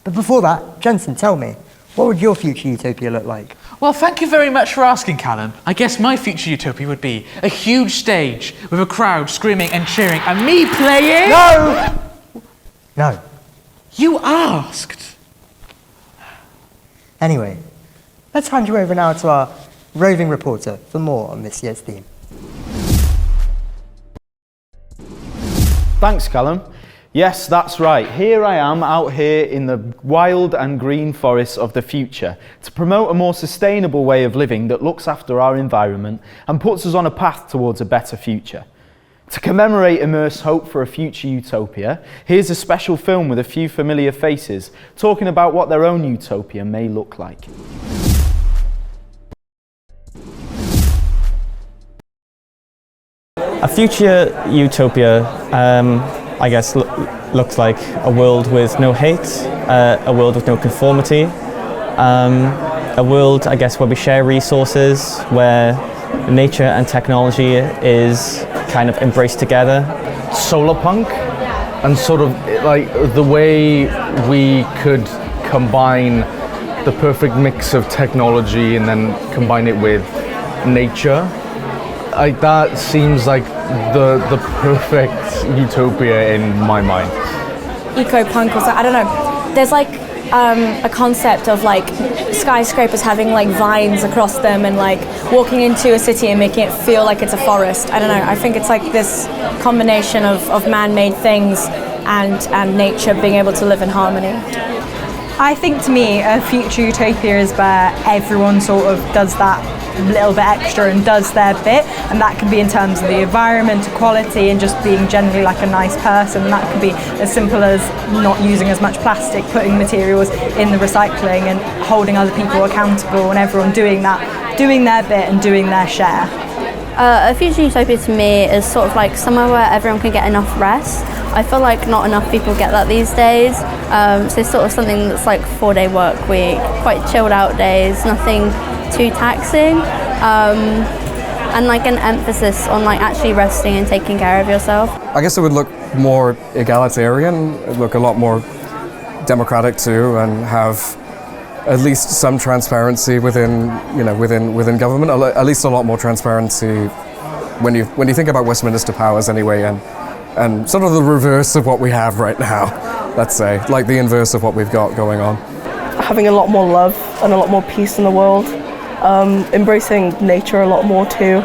But before that, Jensen, tell me, what would your future utopia look like? Well, thank you very much for asking, Callum. I guess my future utopia would be a huge stage with a crowd screaming and cheering and me playing... No! No. You asked. Anyway, let's hand you over now to our roving reporter for more on this year's theme. Thanks, Callum. Yes, that's right. Here I am out here in the wild and green forests of the future to promote a more sustainable way of living that looks after our environment and puts us on a path towards a better future. To commemorate Immersed Hope for a Future Utopia, here's a special film with a few familiar faces talking about what their own utopia may look like. A future utopia, I guess, looks like a world with no hate, a world with no conformity, a world, I guess, where we share resources, where nature and technology is kind of embraced together. Solar punk, and sort of like the way we could combine the perfect mix of technology and then combine it with nature. Like that seems like the perfect utopia in my mind. Eco-punk or I don't know. There's like a concept of like skyscrapers having like vines across them and like walking into a city and making it feel like it's a forest. I don't know. I think it's like this combination of man-made things and nature being able to live in harmony. I think to me a future utopia is where everyone sort of does that little bit extra and does their bit, and that can be in terms of the environment, equality, and just being generally like a nice person. And that could be as simple as not using as much plastic, putting materials in the recycling and holding other people accountable, and everyone doing that, doing their bit and doing their share. A future utopia to me is sort of like somewhere where everyone can get enough rest. I feel like not enough people get that these days. So it's sort of something that's like 4-day work week, quite chilled out days, nothing too taxing, and like an emphasis on like actually resting and taking care of yourself. I guess it would look more egalitarian, it'd look a lot more democratic too, and have at least some transparency within government. At least a lot more transparency when you think about Westminster powers anyway, and sort of the reverse of what we have right now. Let's say, like the inverse of what we've got going on. Having a lot more love and a lot more peace in the world. Embracing nature a lot more too.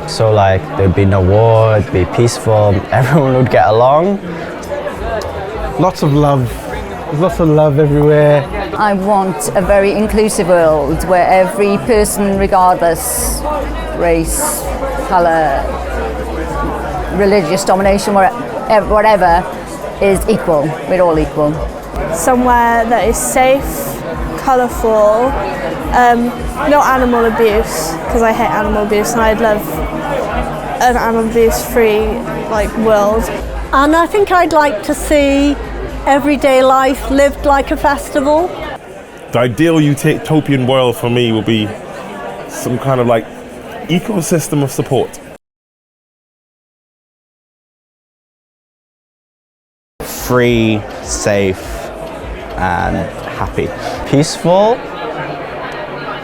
So like there'd be no war, it'd be peaceful, everyone would get along. Lots of love. There's lots of love everywhere. I want a very inclusive world where every person, regardless race, colour, religious domination, whatever, is equal. We're all equal. Somewhere that is safe, colourful, no animal abuse, because I hate animal abuse and I'd love an animal abuse free world. And I think I'd like to see everyday life lived like a festival. The ideal utopian world for me will be some kind of ecosystem of support. Free, safe, and happy. Peaceful,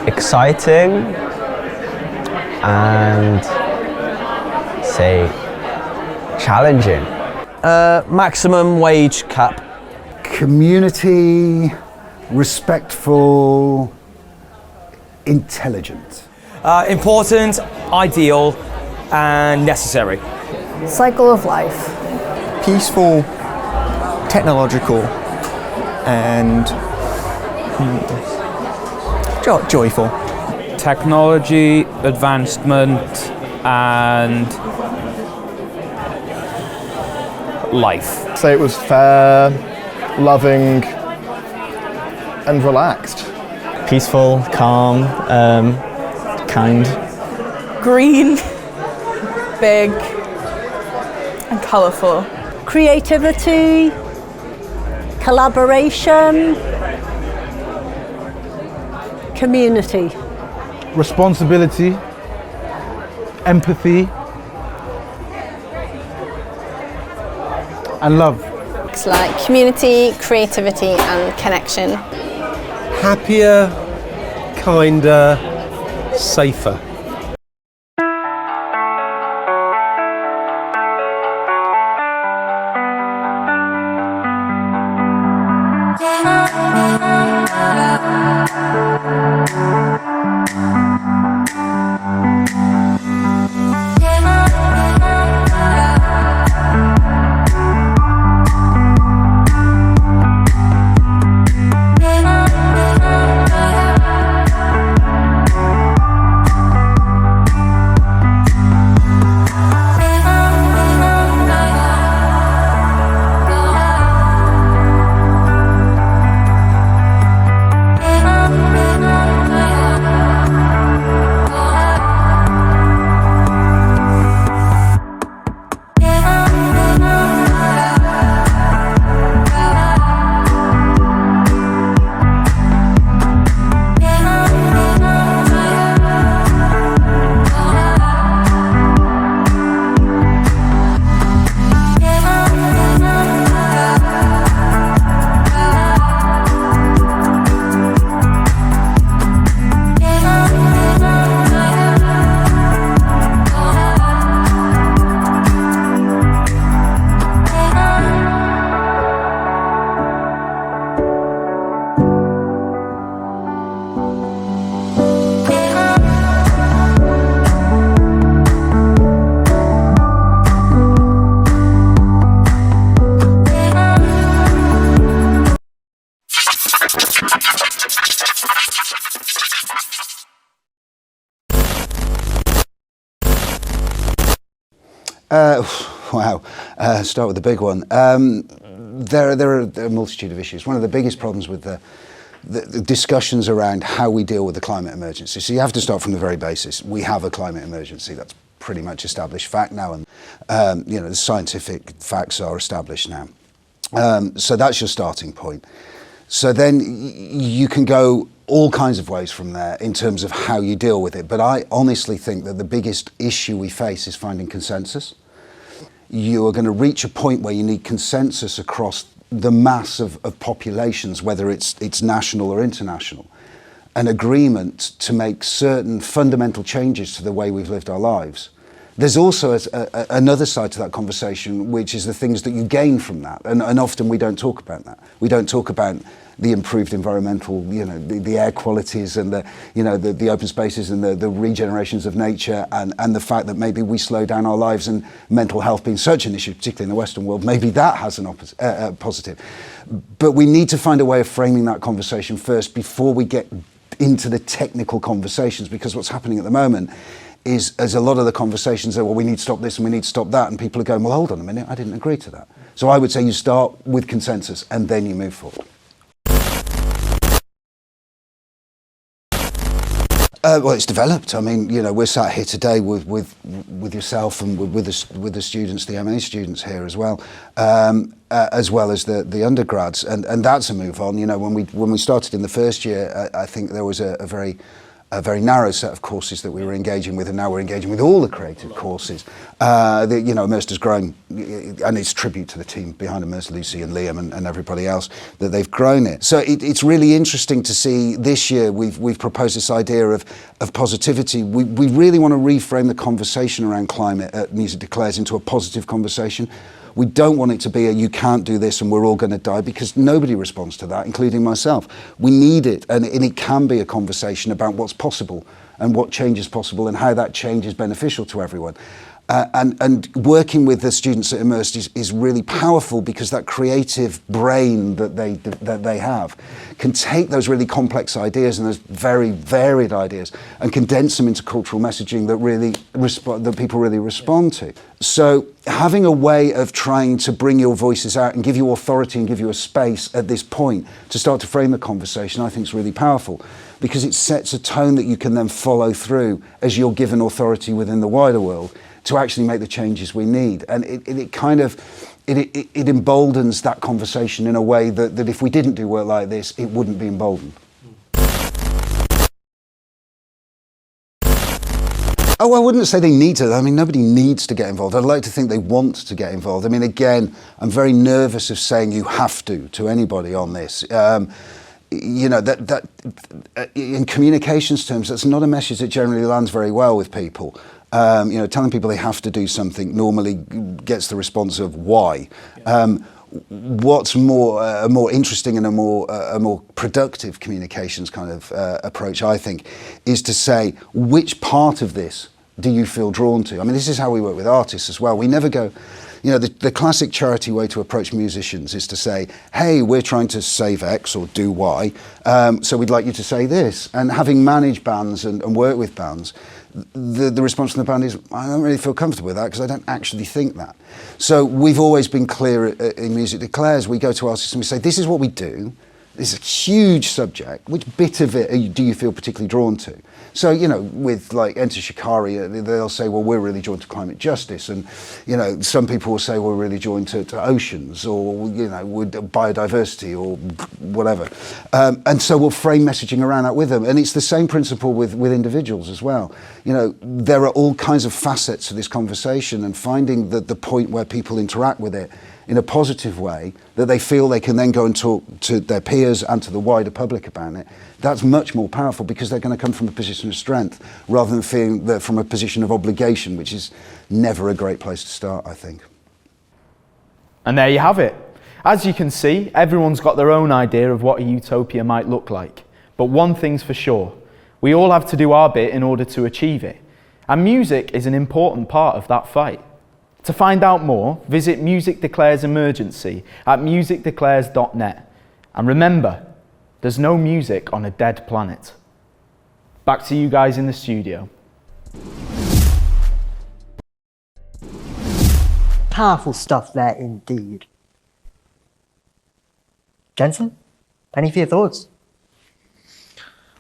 exciting, and say challenging. Maximum wage cap. Community, respectful, intelligent. Important, ideal, and necessary. Cycle of life. Peaceful, technological, and joyful. Technology, advancement, and life. Say it was fair, loving, and relaxed. Peaceful, calm, kind. Green, big, and colourful. Creativity, collaboration, community. Responsibility, empathy, and love. It's like community, creativity, and connection. Happier, kinder, safer. Wow. Start with the big one. There are a multitude of issues. One of the biggest problems with the discussions around how we deal with the climate emergency. So you have to start from the very basis. We have a climate emergency. That's pretty much established fact now, and the scientific facts are established now. So that's your starting point. So then you can go all kinds of ways from there in terms of how you deal with it. But I honestly think that the biggest issue we face is finding consensus. You are going to reach a point where you need consensus across the mass of populations, whether it's national or international, an agreement to make certain fundamental changes to the way we've lived our lives. There's also another side to that conversation, which is the things that you gain from that, and often we don't talk about that. We don't talk about the improved environmental, the air qualities and the open spaces and the regenerations of nature, and the fact that maybe we slow down our lives, and mental health being such an issue, particularly in the Western world, maybe that has an positive. But we need to find a way of framing that conversation first before we get into the technical conversations, because what's happening at the moment is, as a lot of the conversations are, well, we need to stop this and we need to stop that, and people are going, well, hold on a minute, I didn't agree to that. So I would say you start with consensus and then you move forward. Well, it's developed. I mean, we're sat here today with yourself and with the students, the MA students here as well as the undergrads, and that's a move on. When we started in the first year, I think there was a very narrow set of courses that we were engaging with, and now we're engaging with all the creative courses. Immersed has grown, and it's tribute to the team behind Immersed, Lucy and Liam and everybody else, that they've grown it. So it's really interesting to see this year we've proposed this idea of positivity. We really want to reframe the conversation around climate at Music Declares into a positive conversation. We don't want it to be a you can't do this and we're all going to die, because nobody responds to that, including myself. We need it, and it can be a conversation about what's possible and what change is possible and how that change is beneficial to everyone. And working with the students at Immersed is really powerful, because that creative brain that they have can take those really complex ideas and those very varied ideas and condense them into cultural messaging that people really respond to. So having a way of trying to bring your voices out and give you authority and give you a space at this point to start to frame the conversation, I think is really powerful, because it sets a tone that you can then follow through as you're given authority within the wider world to actually make the changes we need. And it emboldens that conversation in a way that if we didn't do work like this, it wouldn't be emboldened. Oh, I wouldn't say they need to. I mean, nobody needs to get involved. I'd like to think they want to get involved. I mean, again, I'm very nervous of saying you have to anybody on this. That in communications terms, that's not a message that generally lands very well with people. Telling people they have to do something normally gets the response of why. What's a more interesting and a more productive communications kind of approach, I think, is to say, which part of this do you feel drawn to? I mean, this is how we work with artists as well. We never go, the classic charity way to approach musicians is to say, hey, we're trying to save X or do Y, so we'd like you to say this. And having managed bands and worked with bands, the response from the band is, I don't really feel comfortable with that because I don't actually think that. So we've always been clear in Music Declares. We go to artists and we say, this is what we do. This is a huge subject. Which bit of it do you feel particularly drawn to? So, with like Enter Shikari, they'll say, well, we're really drawn to climate justice. And, some people will say, we're really drawn to oceans or, with biodiversity or whatever. And so we'll frame messaging around that with them. And it's the same principle with individuals as well. There are all kinds of facets to this conversation, and finding the point where people interact with it in a positive way, that they feel they can then go and talk to their peers and to the wider public about it, that's much more powerful, because they're going to come from a position of strength rather than feeling that from a position of obligation, which is never a great place to start, I think. And there you have it. As you can see, everyone's got their own idea of what a utopia might look like. But one thing's for sure, we all have to do our bit in order to achieve it. And music is an important part of that fight. To find out more, visit Music Declares Emergency at musicdeclares.net. And remember, there's no music on a dead planet. Back to you guys in the studio. Powerful stuff there indeed. Jensen, any for your thoughts?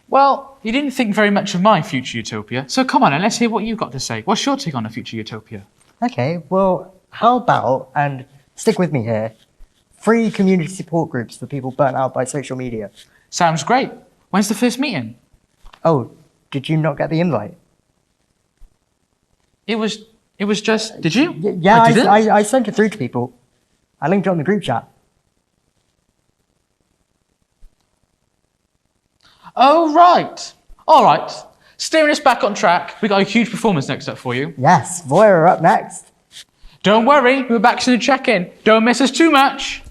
Well, you didn't think very much of my future utopia, so come on and let's hear what you've got to say. What's your take on a future utopia? Okay, well, how about, and stick with me here, free community support groups for people burnt out by social media? Sounds great. When's the first meeting? Oh, did you not get the invite? It was just, did you? Yeah, didn't. I sent it through to people. I linked it on the group chat. Oh, right. All right. Steering us back on track, we got a huge performance next up for you. Yes, Voya are up next. Don't worry, we're back to the check-in. Don't miss us too much.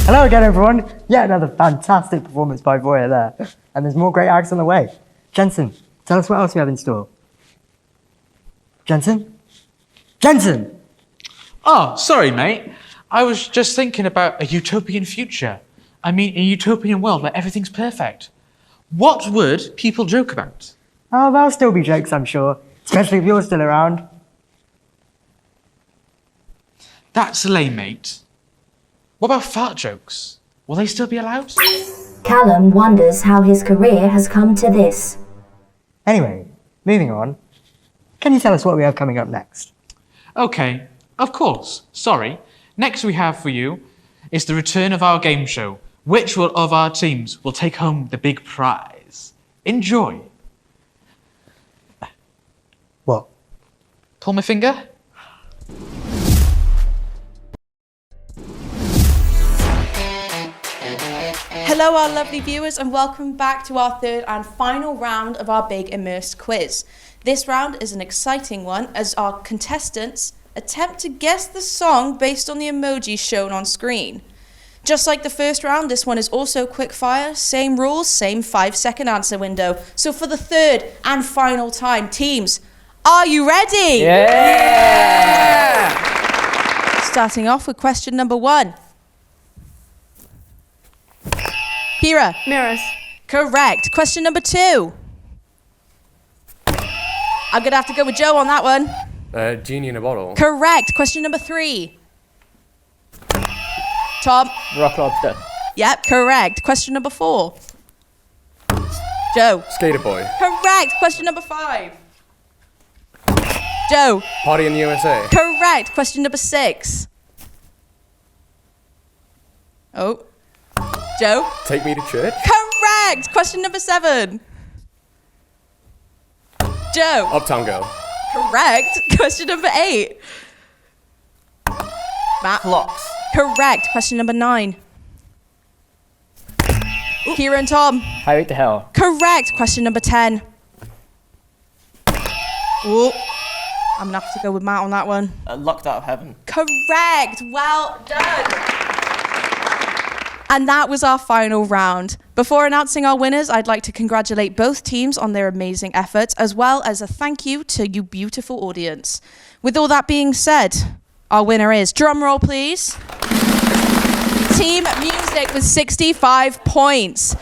Hello again, everyone. Yet another fantastic performance by Voya there. And there's more great acts on the way. Jensen, tell us what else you have in store. Jensen? Jensen! Oh, sorry, mate. I was just thinking about a utopian future. I mean, a utopian world where everything's perfect. What would people joke about? Oh, there'll still be jokes, I'm sure. Especially if you're still around. That's lame, mate. What about fart jokes? Will they still be allowed? Callum wonders how his career has come to this. Anyway, moving on. Can you tell us what we have coming up next? Okay, of course. Sorry. Next we have for you is the return of our game show. Which of our teams will take home the big prize? Enjoy. What? Pull my finger? Hello our lovely viewers and welcome back to our third and final round of our big Immersed quiz. This round is an exciting one as our contestants attempt to guess the song based on the emojis shown on screen. Just like the first round, this one is also quick fire, same rules, same 5-second answer window. So for the third and final time, teams, are you ready? Yeah! Starting off with question number 1. Kira. Mirrors. Correct. Question number 2. I'm going to have to go with Joe on that one. Genie in a bottle. Correct. Question number 3. Tom. Rock Lobster. Yep, correct. Question number 4. Joe. Skater Boy. Correct. Question number 5. Joe. Party in the USA. Correct. Question number 6. Oh. Joe. Take Me to Church. Correct. Question number 7. Joe. Uptown Girl. Correct. Question number 8. Matt. Clocks. Correct. Question number 9. Kira and Tom. Highway to Hell. Correct. Question number 10. Ooh. I'm gonna have to go with Matt on that one. Locked Out of Heaven. Correct. Well done. And that was our final round. Before announcing our winners, I'd like to congratulate both teams on their amazing efforts, as well as a thank you to you beautiful audience. With all that being said, our winner is, drum roll please, Team Music with 65 points.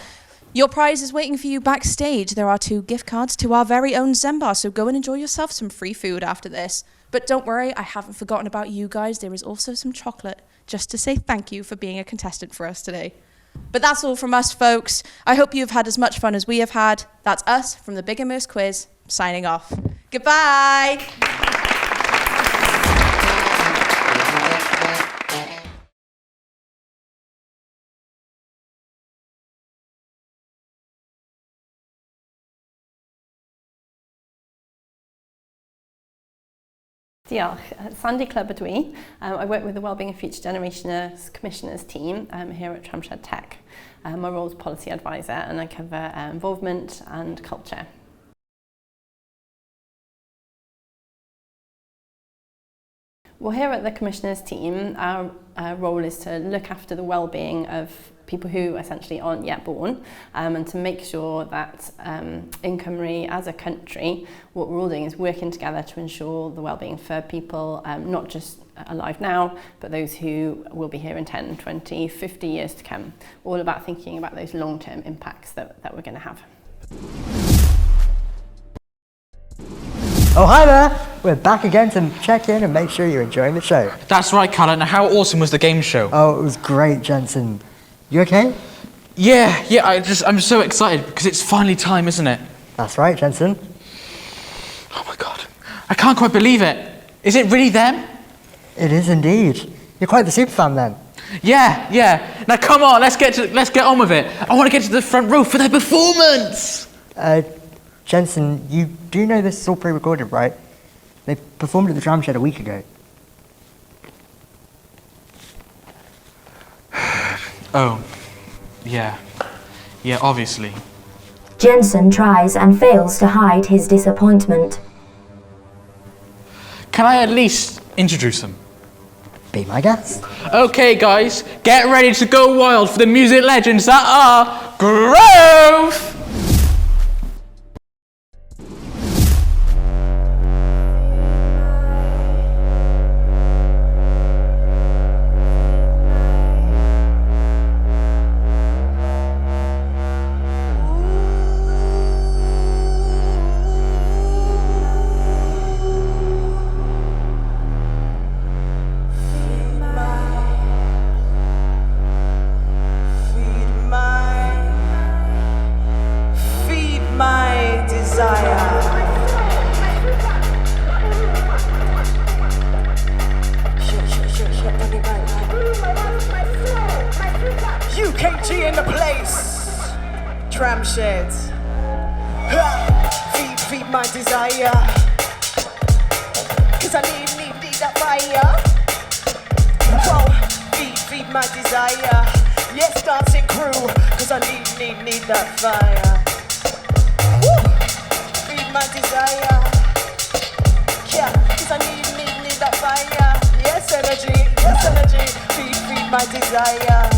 Your prize is waiting for you backstage. There are 2 gift cards to our very own Zen bar, so go and enjoy yourself some free food after this. But don't worry, I haven't forgotten about you guys. There is also some chocolate, just to say thank you for being a contestant for us today. But that's all from us, folks. I hope you've had as much fun as we have had. That's us from the Big Immersed Quiz, signing off. Goodbye. Diolch. Sandy Club ydw I. I work with the Wellbeing and Future Generations Commissioners team here at Tramshed Tech. My role is policy advisor and I cover involvement and culture. Well, here at the Commissioners team, our role is to look after the well-being of people who essentially aren't yet born, and to make sure that in Cymru as a country, what we're all doing is working together to ensure the well-being for people not just alive now, but those who will be here in 10, 20, 50 years to come. All about thinking about those long-term impacts that we're going to have. Oh, hi there! We're back again to check in and make sure you're enjoying the show. That's right, Callum. Now, how awesome was the game show? Oh, it was great, Jensen. You okay? Yeah, I'm so excited because it's finally time, isn't it? That's right, Jensen. Oh my God. I can't quite believe it. Is it really them? It is indeed. You're quite the superfan then. Yeah. Now come on, let's get on with it. I want to get to the front row for their performance. Jensen, you do know this is all pre-recorded, right? They performed at the Tramshed a week ago. Oh, yeah, obviously. Jensen tries and fails to hide his disappointment. Can I at least introduce them? Be my guest. Okay, guys, get ready to go wild for the music legends that are Grove! UKG in the place. Tramshed. Feed my desire. Cause I need that fire. Whoa, feed my desire. Yes, dancing crew. Cause I need that fire. Woo. Feed my desire. Yeah, cause I need that fire. Yes, energy. Feed my desire.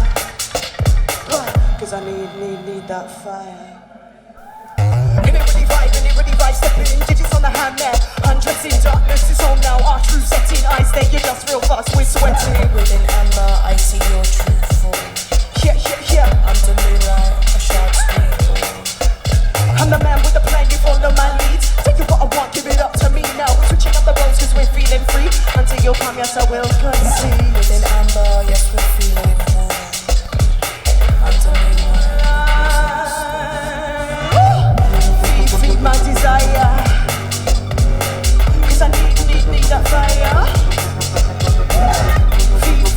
Cause I need that fire. And it really vibe, stepping in, digits on the hand there. Undressing, darkness is on now, our true setting. Eyes there, you're just real fast, we're sweating. Within amber, I see your true form. Yeah. Under moonlight, a sharp screen. I'm the man with the plan, you follow my lead. Take you what I want, give it up to me now. We're switching up the roles cause we're feeling free. Until you come, yes I will concede. Within amber, yes we're feeling warm. Feed my desire. Cause I need that fire.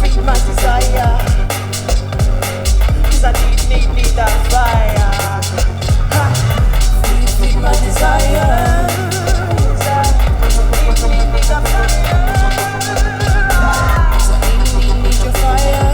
Feed my desire. Cause I need that fire. Feed my desire. Cause I need that fire. Cause I need your fire.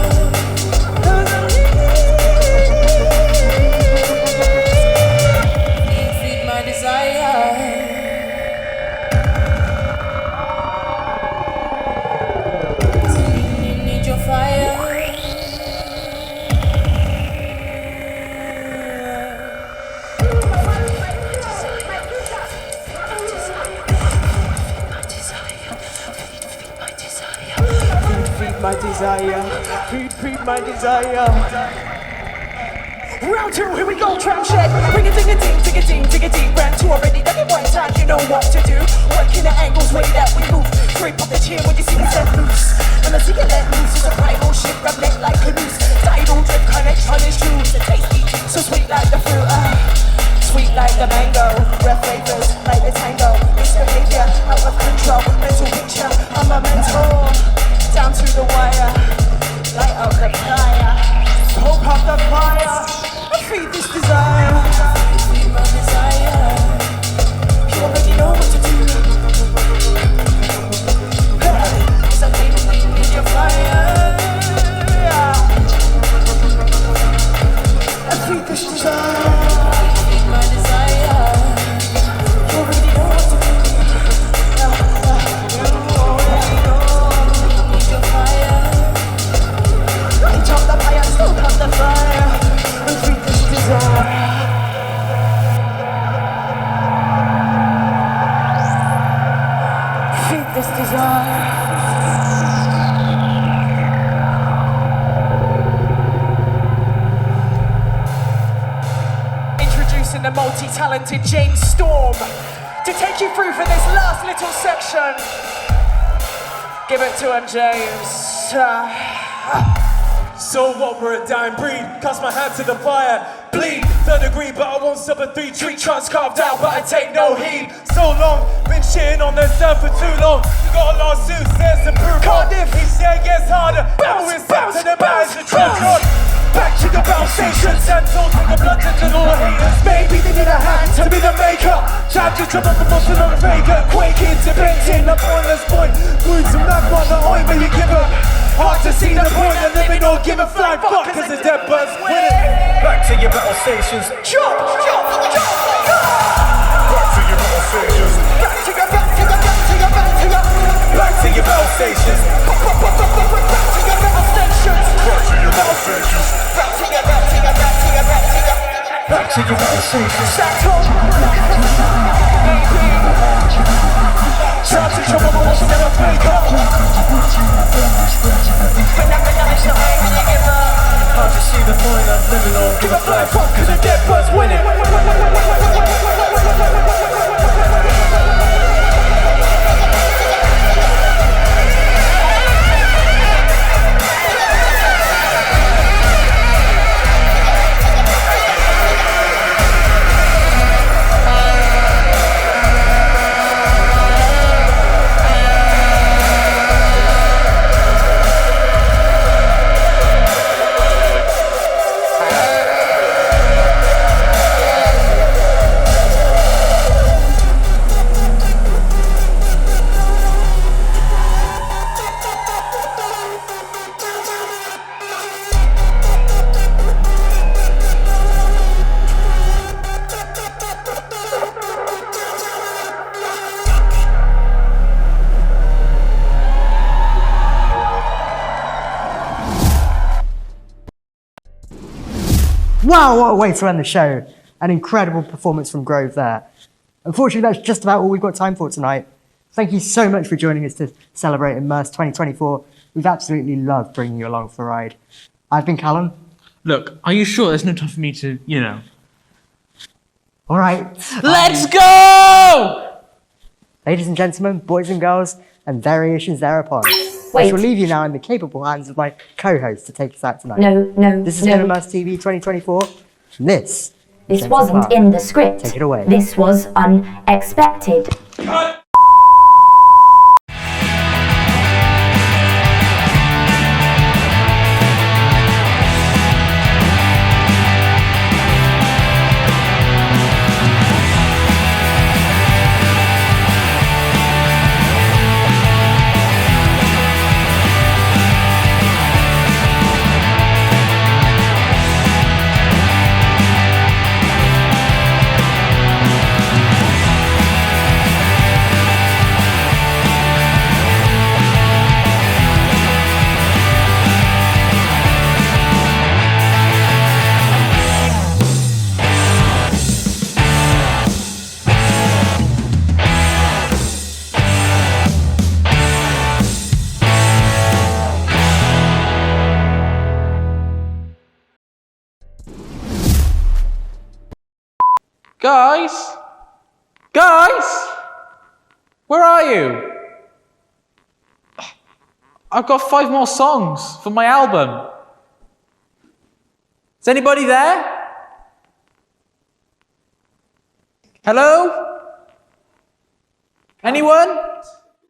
Feed my desire. Round two, here we go, Tramshed. Bring it, ding-a-ding. Round two already, done it one time, you know what to do. Working the angles, way that we move. Scrape up the chin when you see me set loose. When I see you let loose, it's a primal shit, grab neck like a noose. Tidal drip, connection is true. So tasty, so sweet like the fruit. Sweet like the mango. Rare flavors, like the tango. Misbehavior, out of control. Mental picture, I'm a mentor. Down to the wire, light up the fire, poke up the fire, I feed this desire. Feed my desire. You already know what to do. Cause I need your fire. I feed this desire. Feed my desire. You already know what to do. Jump the fire, stoke up the fire, and feed this desire. Feed this desire. Introducing the multi-talented James Storm to take you through for this last little section. Give it to him, James. So what, we're a dying breed, cast my hand to the fire, bleed, 3rd degree, but I won't suffer 3 tree trunks carved out, but I take no heed. So long, been shitting on this earth for too long, you got a lawsuit, there's some proof. Cardiff, each day gets harder, bounce to the bounce, the truck on. Back to the bounce station, Santos with the blood to all the haters. Maybe they need a hand to be the maker. Time to jump up the muscle on the faker. Quaking, debating, a pointless point. Glued to magma, the ointment you give up. Hard to see the point of living or give a flying fuck cause the dead birds win it. Back to your battle stations. Jump. Back to your battle stations. Back to your battle stations. Back to your conversation. Time to jump on what's never break up. I just see the point of living on. Give a flying fuck cause the dead bird's winning. Wow, what a way to end the show. An incredible performance from Grove there. Unfortunately, that's just about all we've got time for tonight. Thank you so much for joining us to celebrate Immersed 2024. We've absolutely loved bringing you along for a ride. I've been Callum. Look, are you sure there's no time for me to, you know? All right. Let's go! Ladies and gentlemen, boys and girls, and variations thereupon. Wait. I shall leave you now in the capable hands of my co-host to take us out tonight. No. This has been Immersed TV 2024. And this wasn't in the script. Take it away. This was unexpected. Guys! Where are you? I've got 5 more songs for my album. Is anybody there? Hello? Anyone?